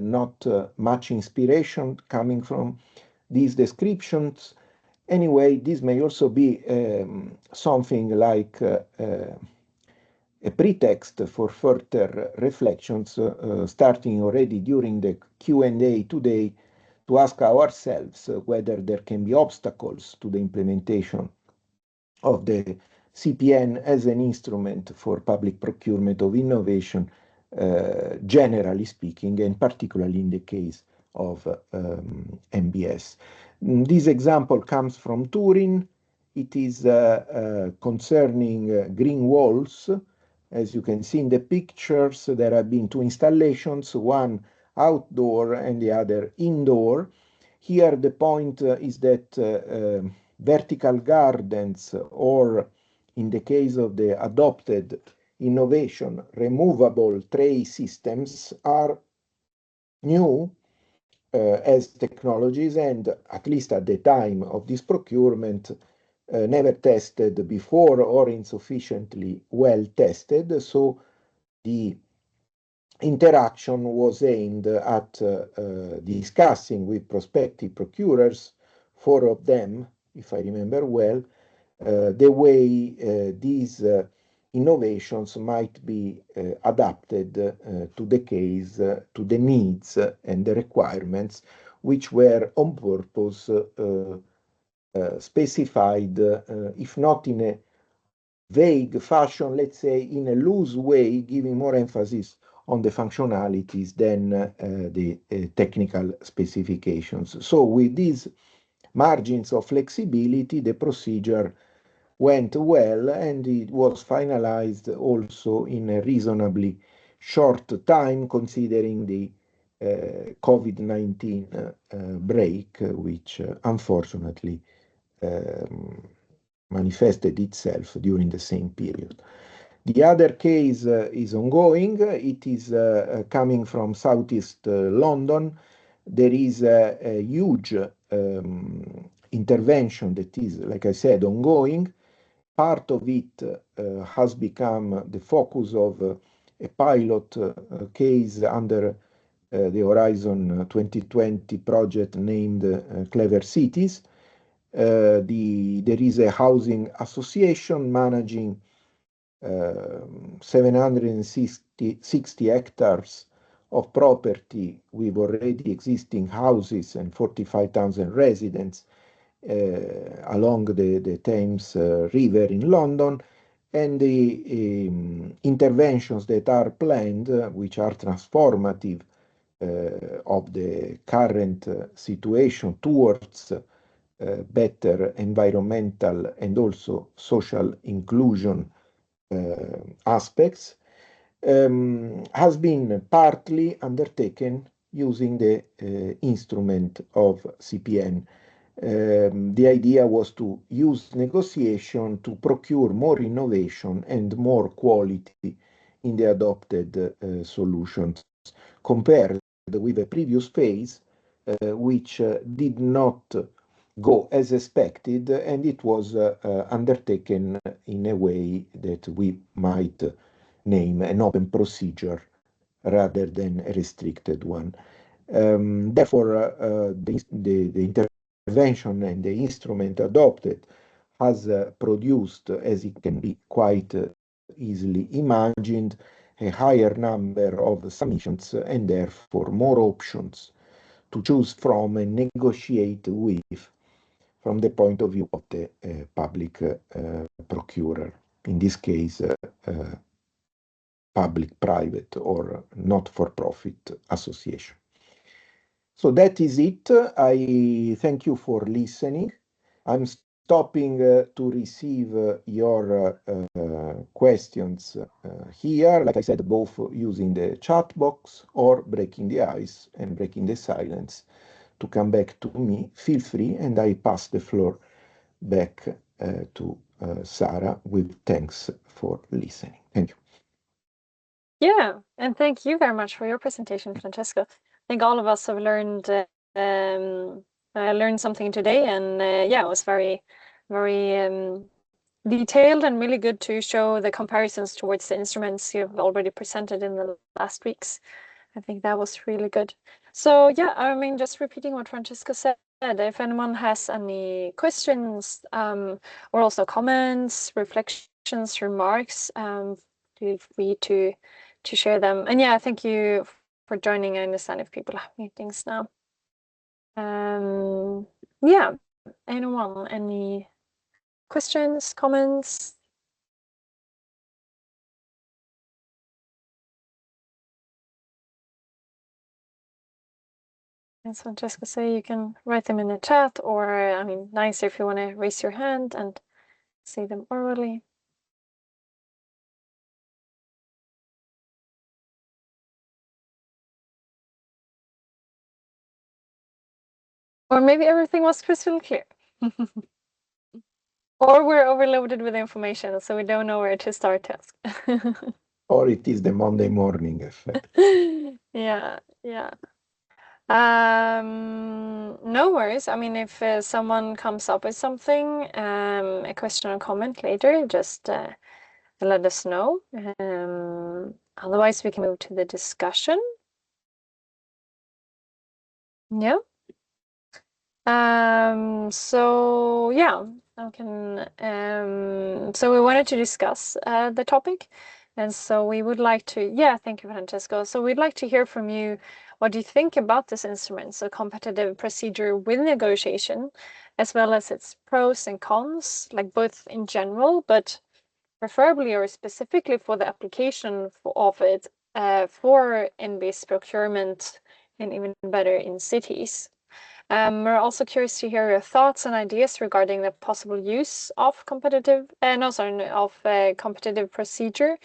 not much inspiration coming from these descriptions. Anyway, this may also be something like a pretext for further reflections, starting already during the Q&A today, to ask ourselves whether there can be obstacles to the implementation of the CPN as an instrument for public procurement of innovation, generally speaking, and particularly in the case of MBS. This example comes from Turin. It is concerning green walls. As you can see in the pictures, there have been 2 installations, one outdoor and the other indoor. Here the point is that vertical gardens, or in the case of the adopted innovation, removable tray systems, are new as technologies, and at least at the time of this procurement, never tested before or insufficiently well tested. So the interaction was aimed at discussing with prospective procurers, 4 of them, if I remember well, the way these innovations might be adapted to the case, to the needs and the requirements which were on purpose specified, if not in a vague fashion, let's say in a loose way, giving more emphasis on the functionalities than the technical specifications. So with these margins of flexibility, the procedure went well, and it was finalized also in a reasonably short time, considering the COVID-19 break, which unfortunately manifested itself during the same period. The other case is ongoing. It is coming from Southeast London. There is a huge intervention that is, like I said, ongoing. Part of it has become the focus of a pilot case under the Horizon 2020 project named Clever Cities. There is a housing association managing 760 hectares of property with already existing houses and 45,000 residents along the Thames River in London, and the interventions that are planned, which are transformative of the current situation towards better environmental and also social inclusion aspects, has been partly undertaken using the instrument of CPN. The idea was to use negotiation to procure more innovation and more quality in the adopted solutions, compared with the previous phase, which did not go as expected, and it was undertaken in a way that we might name an open procedure rather than a restricted one. Therefore, the intervention and the instrument adopted has produced, as it can be quite easily imagined, a higher number of submissions and therefore more options to choose from and negotiate with from the point of view of the public procurer, in this case, public-private or not-for-profit association. So that is it. I thank you for listening. I'm stopping to receive your questions here, like I said, both using the chat box or breaking the ice and breaking the silence to come back to me. Feel free, and I pass the floor back to Sarah with thanks for listening. Thank you. Yeah, and thank you very much for your presentation, Francesco. I think all of us have learned something today, and yeah, it was very, very detailed and really good to show the comparisons towards the instruments you've already presented in the last weeks. I think that was really good. So yeah, I mean, just repeating what Francesco said, if anyone has any questions or also comments, reflections, remarks, feel free to share them. And yeah, thank you for joining. I understand if people have meetings now. Yeah, anyone, any questions, comments? As Francesco say, you can write them in the chat, or I mean, nicer if you want to raise your hand and say them orally. Or maybe everything was crystal clear. Or we're overloaded with information, so we don't know where to start to ask. Or it is the Monday morning effect. Yeah. No worries. I mean, if someone comes up with something, a question or comment later, just let us know. Otherwise, we can move to the discussion. Yeah. So yeah, So we wanted to discuss the topic, and so we would like to, thank you, Francesco. So we'd like to hear from you. What do you think about this instrument, so competitive procedure with negotiation, as well as its pros and cons, like both in general, but preferably or specifically for the application of it for NBS procurement, and even better in cities. We're also curious to hear your thoughts and ideas regarding the possible use of competitive procedure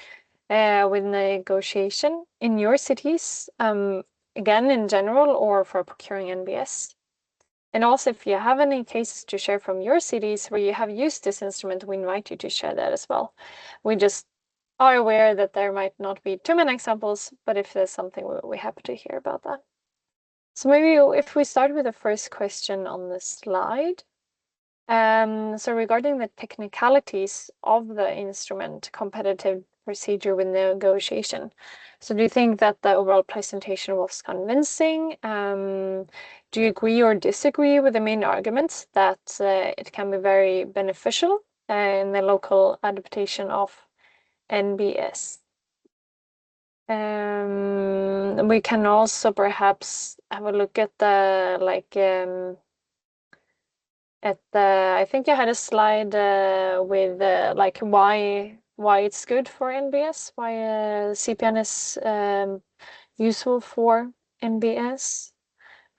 with negotiation in your cities, again in general or for procuring NBS. And also, if you have any cases to share from your cities where you have used this instrument, we invite you to share that as well. We just are aware that there might not be too many examples, but if there's something, we're happy to hear about that. So maybe if we start with the first question on the slide. So regarding the technicalities of the instrument competitive procedure with negotiation. So do you think that the overall presentation was convincing? Do you agree or disagree with the main arguments that it can be very beneficial in the local adaptation of NBS? We can also perhaps have a look at the I think you had a slide with like why it's good for NBS, why CPN is useful for NBS.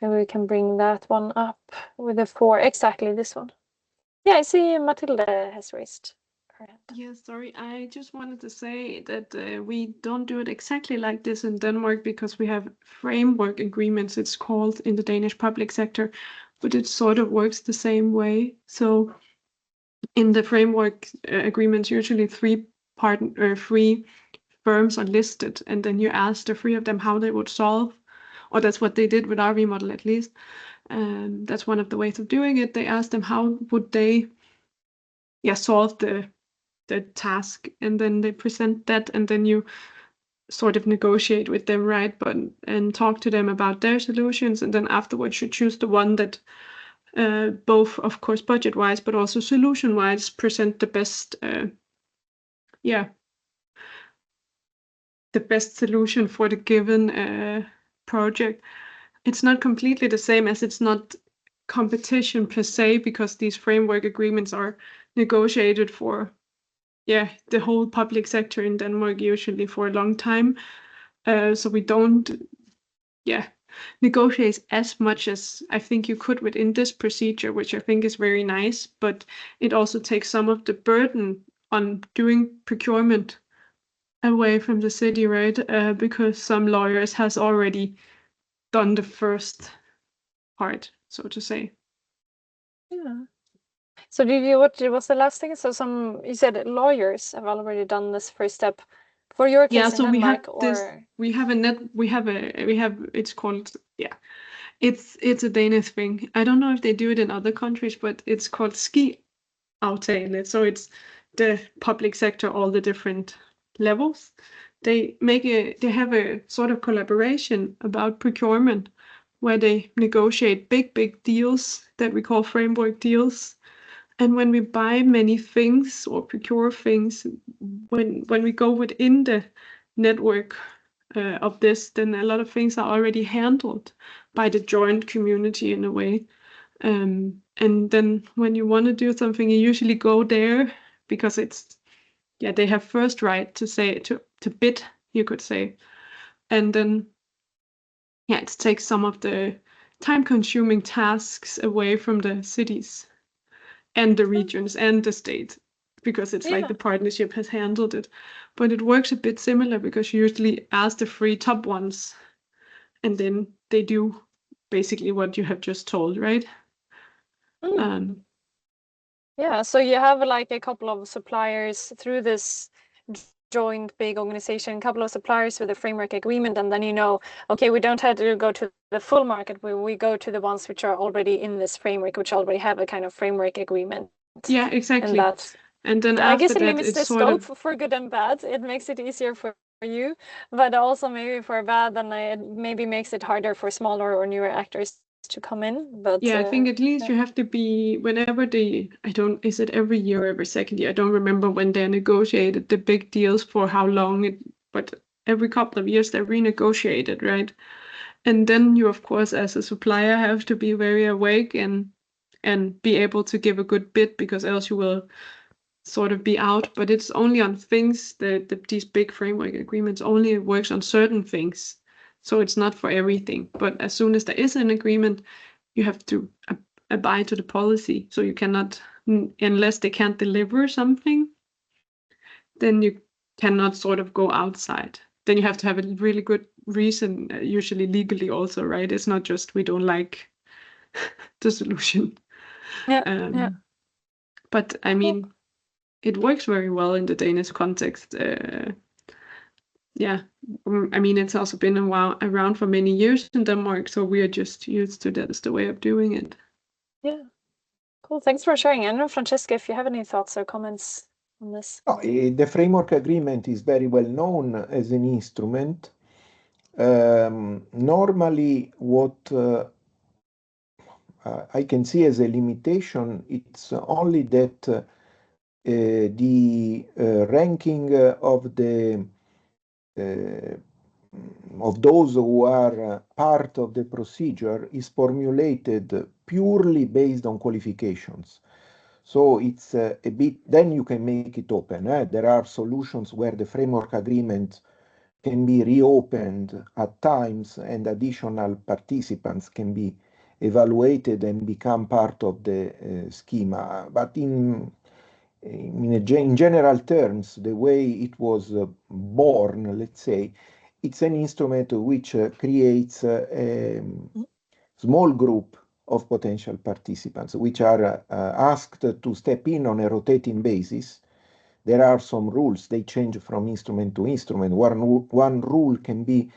Maybe we can bring that one up with the 4, exactly this one. Yeah, I see Matilda has raised her hand. Yeah, sorry. I just wanted to say that we don't do it exactly like this in Denmark because we have framework agreements, it's called, in the Danish public sector, but it sort of works the same way. So in the framework agreements, usually 3 firms are listed, and then you ask the 3 of them how they would solve, or that's what they did with our remodel at least. That's one of the ways of doing it. They asked them how would they solve the task, and then they present that, and then you sort of negotiate with them, right? And talk to them about their solutions, and then afterwards you choose the one that both, of course, budget-wise, but also solution-wise, present the best solution for the given project. It's not completely the same, as it's not competition per se, because these framework agreements are negotiated for the whole public sector in Denmark, usually for a long time. So we don't negotiate as much as I think you could within this procedure, which I think is very nice, but it also takes some of the burden on doing procurement away from the city, right? Because some lawyers has already done the first part, so to say. Yeah. So what was the last thing? So you said lawyers have already done this first step for your case in Denmark, it's called, it's a Danish thing. I don't know if they do it in other countries, but it's called ski-aftale. So it's the public sector, all the different levels. They have a sort of collaboration about procurement where they negotiate big deals that we call framework deals. And when we buy many things or procure things, when we go within the network of this, then a lot of things are already handled by the joint community in a way. And then when you want to do something, you usually go there because they have first right to say to bid, you could say. And then it takes some of the time-consuming tasks away from the cities and the regions and the state, because it's like the partnership has handled it. But it works a bit similar because you usually ask the 3 top ones, and then they do basically what you have just told, right? So you have like a couple of suppliers through this joint big organization, a couple of suppliers with a framework agreement, and then okay, we don't have to go to the full market, we go to the ones which are already in this framework, which already have a kind of framework agreement. Yeah, exactly. And then I guess it limits the scope for good and bad. It makes it easier for you, but also maybe for bad, then it maybe makes it harder for smaller or newer actors to come in. But yeah, I think at least you have to be, whenever is it every year, every second year? I don't remember when they're negotiated, the big deals for how long but every couple of years they're renegotiated, right? And then you, of course, as a supplier, have to be very awake and be able to give a good bid, because else you will sort of be out. But it's only on things that these big framework agreements only works on certain things. So it's not for everything. But as soon as there is an agreement, you have to abide to the policy. So you cannot, unless they can't deliver something, then you cannot sort of go outside. Then you have to have a really good reason, usually legally also, right? It's not just we don't like the solution. yeah. But I mean, it works very well in the Danish context. Yeah, I mean, it's also been around for many years in Denmark, so we are just used to that as the way of doing it. Yeah, cool. Thanks for sharing. I don't know, Francesca, if you have any thoughts or comments on this. The framework agreement is very well known as an instrument. Normally, what I can see as a limitation, it's only that the ranking of those who are part of the procedure is formulated purely based on qualifications. So it's a bit, then you can make it open. There are solutions where the framework agreement can be reopened at times and additional participants can be evaluated and become part of the schema. But in general terms, the way it was born, let's say, it's an instrument which creates a small group of potential participants, which are asked to step in on a rotating basis. There are some rules, they change from instrument to instrument. One rule can be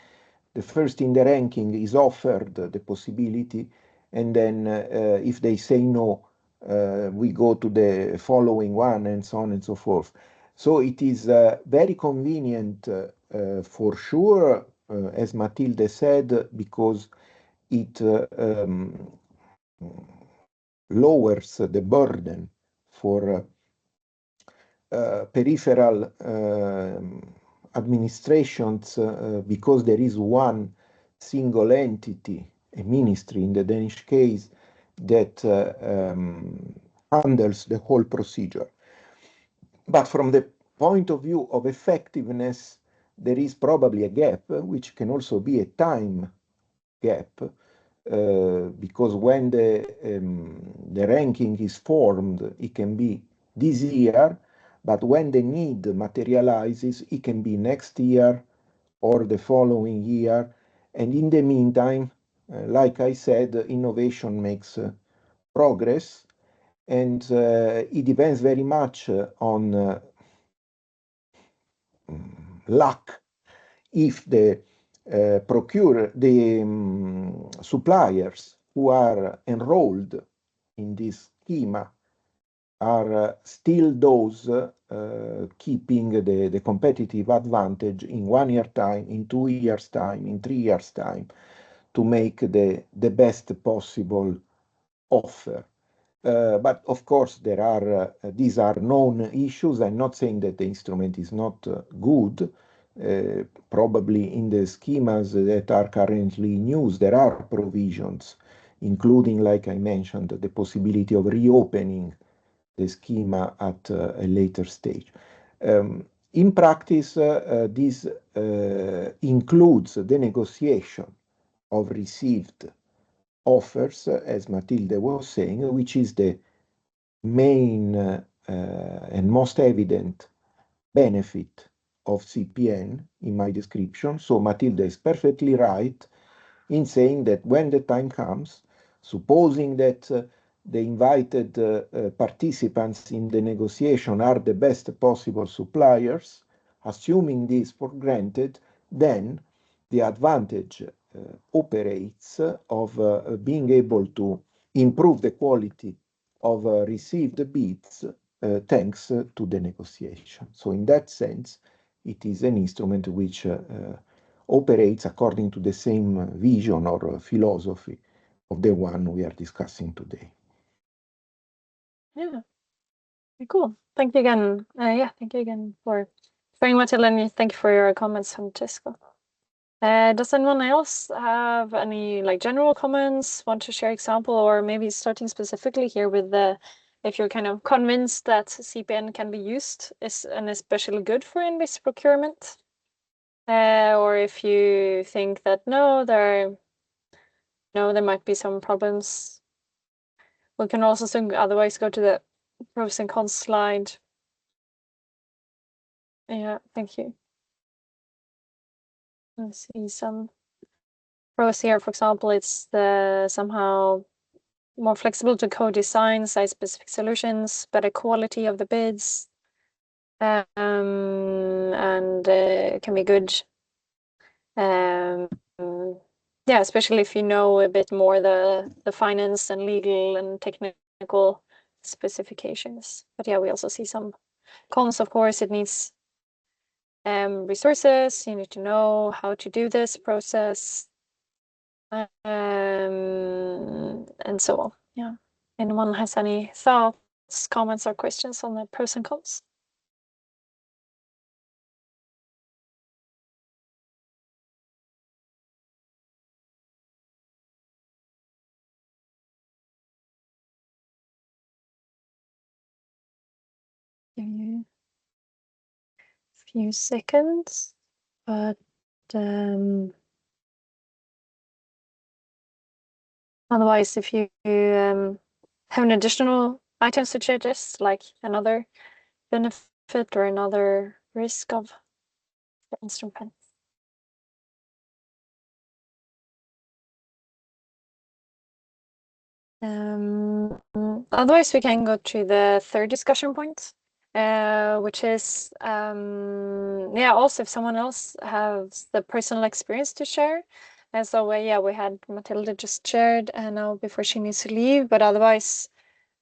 the first in the ranking is offered the possibility, and then if they say no, we go to the following one, and so on and so forth. So it is very convenient for sure, as Matilde said, because it lowers the burden for peripheral administrations because there is one single entity, a ministry in the Danish case, that handles the whole procedure. But from the point of view of effectiveness, there is probably a gap, which can also be a time gap, because when the ranking is formed, it can be this year, but when the need materializes, it can be next year or the following year. And in the meantime, like I said, innovation makes progress, and it depends very much on luck. If the suppliers who are enrolled in this schema are still those keeping the competitive advantage in 1 year time, in 2 years time, in 3 years time, to make the best possible offer. But of course, these are known issues. I'm not saying that the instrument is not good. Probably in the schemas that are currently in use, there are provisions, including, like I mentioned, the possibility of reopening the schema at a later stage. In practice, this includes the negotiation of received offers, as Matilde was saying, which is the main and most evident benefit of CPN in my description. So Matilde is perfectly right in saying that when the time comes, supposing that the invited participants in the negotiation are the best possible suppliers, assuming this for granted, then the advantage operates of being able to improve the quality of received bids thanks to the negotiation. So in that sense, it is an instrument which operates according to the same vision or philosophy of the one we are discussing today. Yeah, very cool. Thank you again. Thank you again for sharing, Matilda, and thank you for your comments, Francesco. Does anyone else have any like general comments, want to share example, or maybe starting specifically here with if you're kind of convinced that CPN can be used and especially good for invoice procurement, or if you think that no, there might be some problems. We can also otherwise go to the pros and cons slide. Yeah, thank you. Let's see some pros here. For example, it's somehow more flexible to co-design site-specific solutions, better quality of the bids, and can be good. Yeah, especially if you know a bit more the finance and legal and technical specifications. But yeah, we also see some cons, of course. It needs resources. You need to know how to do this process, and so on. Yeah. Anyone has any thoughts, comments, or questions on the pros and cons? Give you a few seconds, but otherwise, if you have an additional item to suggest, like another benefit or another risk of the instrument. Otherwise, we can go to the third discussion point, which is also if someone else has the personal experience to share. And so we had Matilda just shared now before she needs to leave, but otherwise,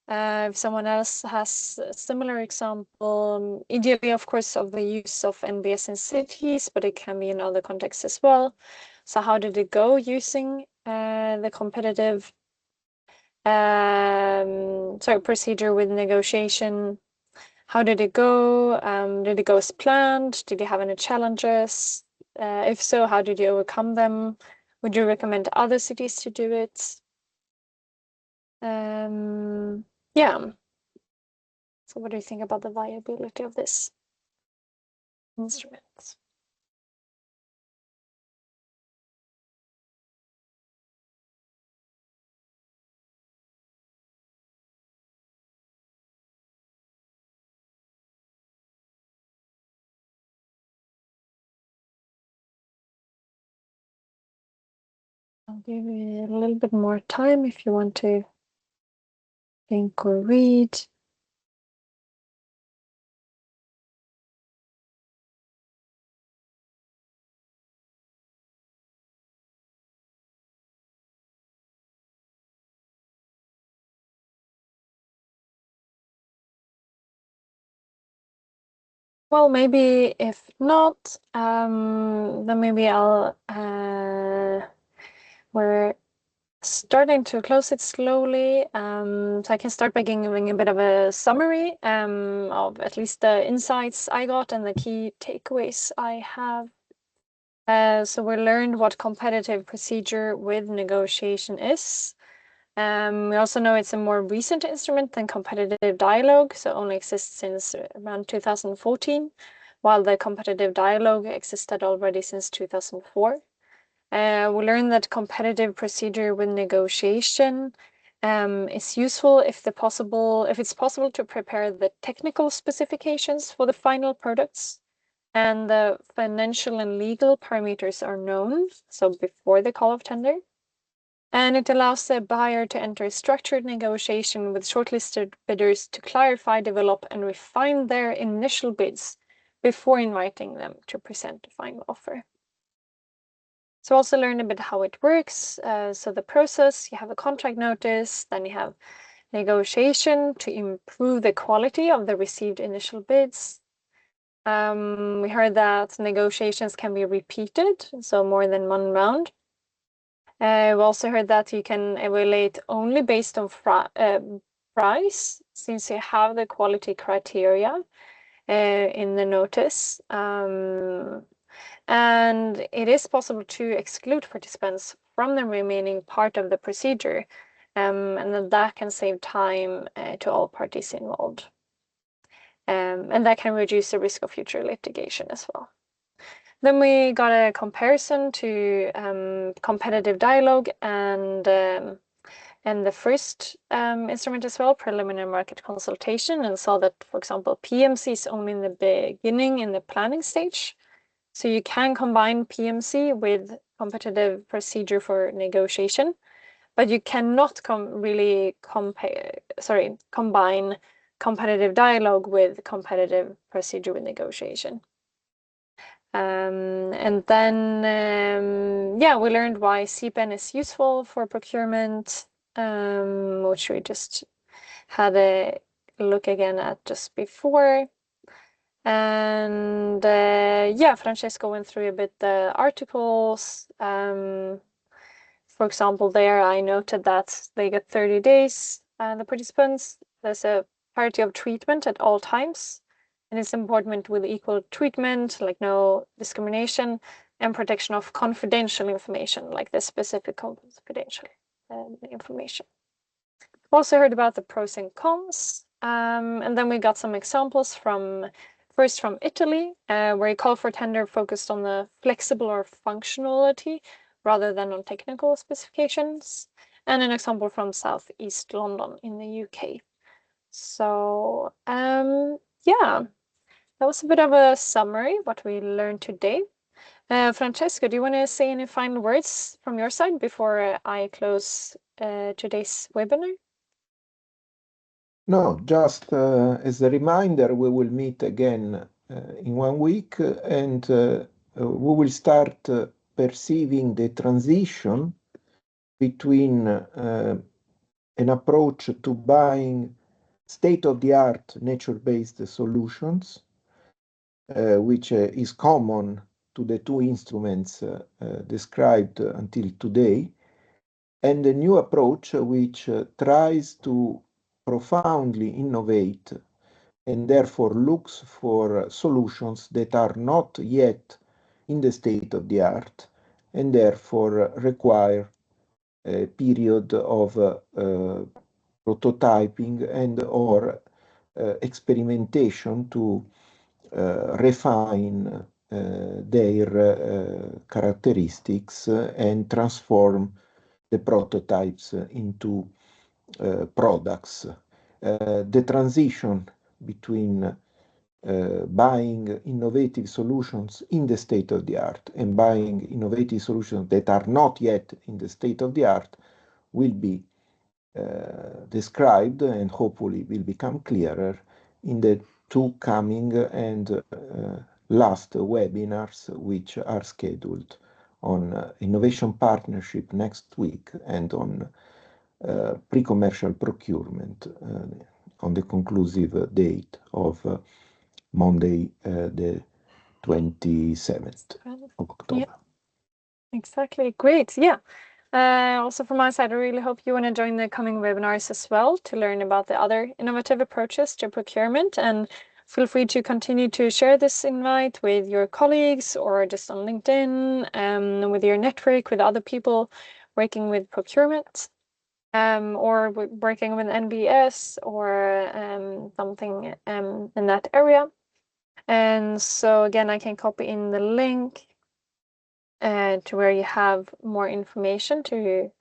if someone else has a similar example, ideally, of course, of the use of NBS in cities, but it can be in other contexts as well. So how did it go using the competitive procedure with negotiation? How did it go? Did it go as planned? Did you have any challenges? If so, how did you overcome them? Would you recommend other cities to do it? Yeah. So what do you think about the viability of this instrument? I'll give you a little bit more time if you want to think or read. Well, maybe if not, then maybe we're starting to close it slowly. So I can start by giving a bit of a summary of at least the insights I got and the key takeaways I have. So we learned what competitive procedure with negotiation is. We also know it's a more recent instrument than competitive dialogue, so only exists since around 2014, while the competitive dialogue existed already since 2004. We learned that competitive procedure with negotiation is useful if it's possible to prepare the technical specifications for the final products and the financial and legal parameters are known, so before the call of tender. And it allows the buyer to enter a structured negotiation with shortlisted bidders to clarify, develop, and refine their initial bids before inviting them to present the final offer. So also learn a bit how it works. So the process, you have a contract notice, then you have negotiation to improve the quality of the received initial bids. We heard that negotiations can be repeated, so more than one round. We've also heard that you can evaluate only based on price, since you have the quality criteria in the notice. And it is possible to exclude participants from the remaining part of the procedure, and then that can save time to all parties involved. And that can reduce the risk of future litigation as well. Then we got a comparison to competitive dialogue and the first instrument as well, preliminary market consultation, and saw that, for example, PMC is only in the beginning, in the planning stage. So you can combine PMC with competitive procedure for negotiation, but you cannot combine competitive dialogue with competitive procedure with negotiation. And then, yeah, we learned why CPEN is useful for procurement, which we just had a look again at just before. And yeah, Francesco went through a bit the articles. For example, there I noted that they get 30 days, the participants. There's a parity of treatment at all times. And it's important with equal treatment, like no discrimination, and protection of confidential information, like the specific confidential information. Also heard about the pros and cons. And then we got some examples first from Italy, where a call for tender focused on the flexible or functionality rather than on technical specifications, and an example from Southeast London in the UK. So yeah, that was a bit of a summary what we learned today. Francesco, do you want to say any final words from your side before I close today's webinar? No, just as a reminder, we will meet again in 1 week, and we will start perceiving the transition between an approach to buying state-of-the-art nature-based solutions, which is common to the two instruments described until today, and a new approach which tries to profoundly innovate and therefore looks for solutions that are not yet in the state of the art and therefore require a period of prototyping and or experimentation to refine their characteristics and transform the prototypes into products. The transition between buying innovative solutions in the state of the art and buying innovative solutions that are not yet in the state of the art will be described and hopefully will become clearer in the two coming and last webinars, which are scheduled on innovation partnership next week and on pre-commercial procurement on the conclusive date of Monday, the 27th of October. Yeah, exactly. Great. Yeah. Also from my side, I really hope you want to join the coming webinars as well to learn about the other innovative approaches to procurement, and feel free to continue to share this invite with your colleagues or just on LinkedIn, with your network, with other people working with procurement, or working with NBS or something in that area. And so again, I can copy in the link to where you have more information to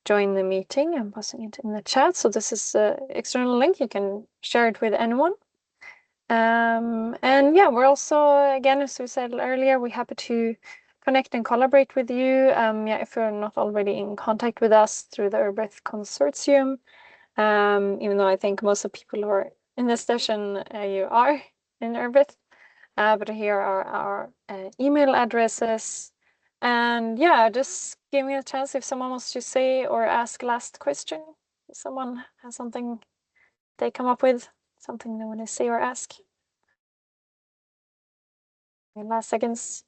join the meeting. I'm posting it in the chat. So this is the external link. You can share it with anyone. And yeah, we're also, again, as we said earlier, we're happy to connect and collaborate with you. Yeah, if you're not already in contact with us through the URBREATH Consortium, even though I think most of the people who are in this session, you are in URBREATH. But here are our email addresses. And yeah, just give me a chance if someone wants to say or ask last question. If someone has something they come up with, something they want to say or ask. In last seconds.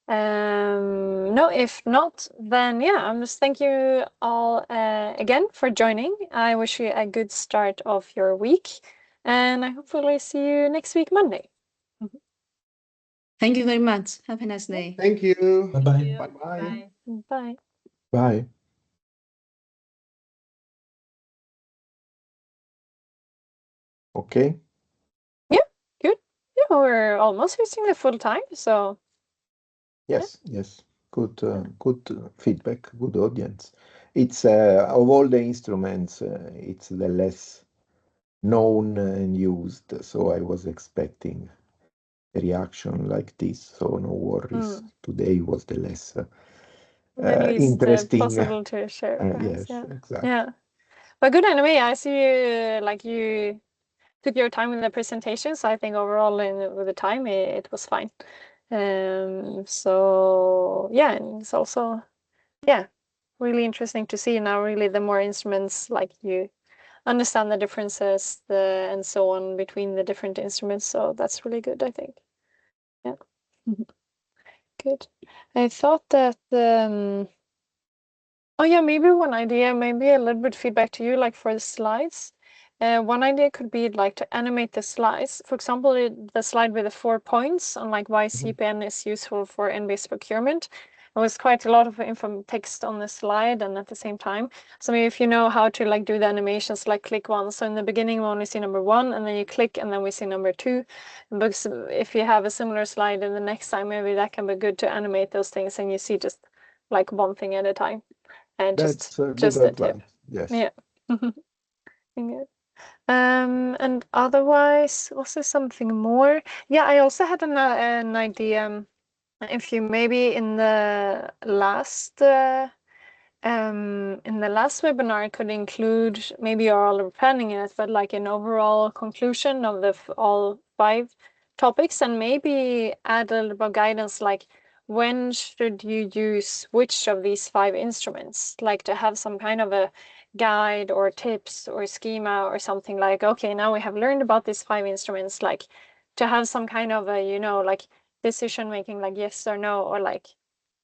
No, if not, then yeah, I'm just thank you all again for joining. I wish you a good start of your week, and I hopefully see you next week, Monday. Thank you very much. Have a nice day. Thank you. Bye-bye. Bye-bye. Bye. Bye. Okay. Good. Yeah, we're almost reaching the full time, so Yes, yes. Good, good feedback, good audience. It's of all the instruments, it's the less known and used. So I was expecting a reaction like this. So no worries. Today was the less at least interesting. possible to share. Perhaps, Yes, yeah. exactly. Yeah. But good anyway. I see you like you took your time in the presentation, so I think overall with the time it was fine. So yeah, and it's also really interesting to see now. Really, the more instruments like you understand the differences, and so on between the different instruments. So that's really good, I think. Yeah. Good. I thought that oh yeah, maybe one idea, maybe a little bit feedback to you, like for the slides. One idea could be like to animate the slides. For example, the slide with the 4 points on like why CPN is useful for N-based procurement. There was quite a lot of text on the slide and at the same time. So maybe if you know how to like do the animations, like click one. So in the beginning we only see number 1 and then you click and then we see number 2. Because if you have a similar slide in the next time, maybe that can be good to animate those things and you see just like one thing at a time. And That's a just good a tip. advice. Yes. Yeah. Good. And otherwise, was there something more? Yeah, I also had an idea. If you maybe in the last webinar could include, maybe you're all planning it, but like an overall conclusion of the all 5 topics, and maybe add a little bit of guidance like when should you use which of these 5 instruments, like to have some kind of a guide or tips or schema or something like, okay, now we have learned about these 5 instruments, like to have some kind of a, like decision making, like yes or no, or like,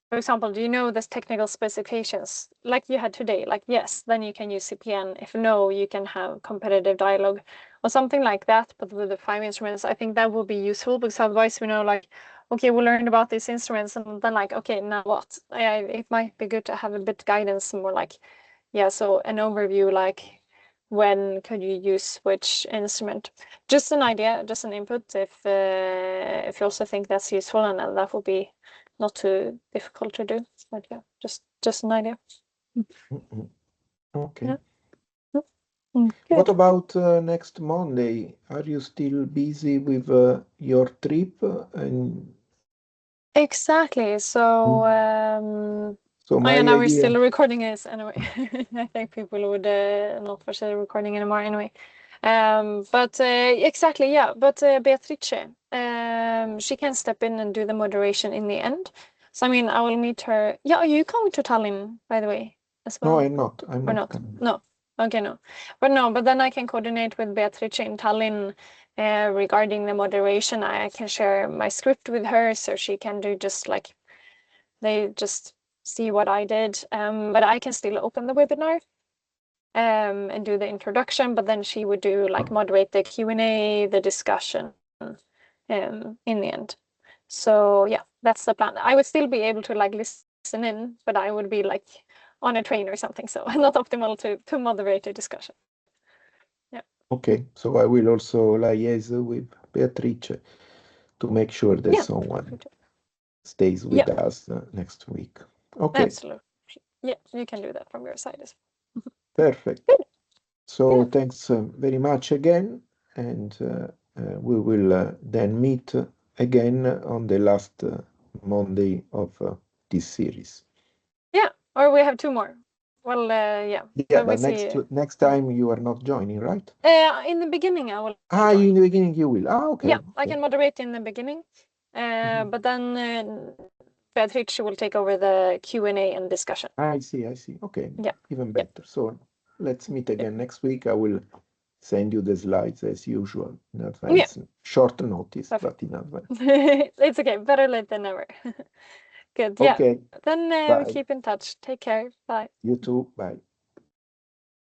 for example, do you know this technical specifications like you had today? Like yes, then you can use CPN. If no, you can have competitive dialogue or something like that. But with the 5 instruments, I think that will be useful because otherwise we know like, okay, we learned about these instruments and then like, okay, now what? It might be good to have a bit guidance, more like, yeah, so an overview like when could you use which instrument? Just an idea, just an input if you also think that's useful, and that will be not too difficult to do. But yeah, just an idea. Okay. Yeah. What Good. about next Monday? Are you still busy with your trip? And Exactly. So so my now we're idea. still recording this anyway. I think people would not watch the recording anymore anyway. But exactly, yeah. But Beatrice, she can step in and do the moderation in the end. So I mean, I will meet her. Yeah, are you coming to Tallinn, by the way, as well? No, I'm not. I'm Or not not? coming. No. Okay, no. But then I can coordinate with Beatrice in Tallinn regarding the moderation. I can share my script with her so she can do just like they just see what I did. But I can still open the webinar and do the introduction, but then she would do like moderate the Q&A, the discussion in the end. So yeah, that's the plan. I would still be able to like listen in, but I would be like on a train or something, so not optimal to moderate a discussion. Yeah. Okay, so I will also liaise with Beatrice to make sure that someone stays with us next week. Okay. Absolutely. Yeah, you can do that from your side as well. Perfect. Good. So Yeah. thanks very much again, and we will then meet again on the last Monday of this series. Yeah, or we have 2 more. Well, yeah. Yeah, but next time you are not joining, right? In the beginning, I will. In the beginning you will. Okay. Yeah, I can moderate in the beginning, but then Beatrice will take over the Q&A and discussion. I see. Okay. Yeah. Even better. So let's meet again next week. I will send you the slides as usual in advance. Short notice, but in advance. It's okay. Better late than never. Good. Yeah. Okay, Then we bye. keep in touch. Take care. Bye. You too. Bye.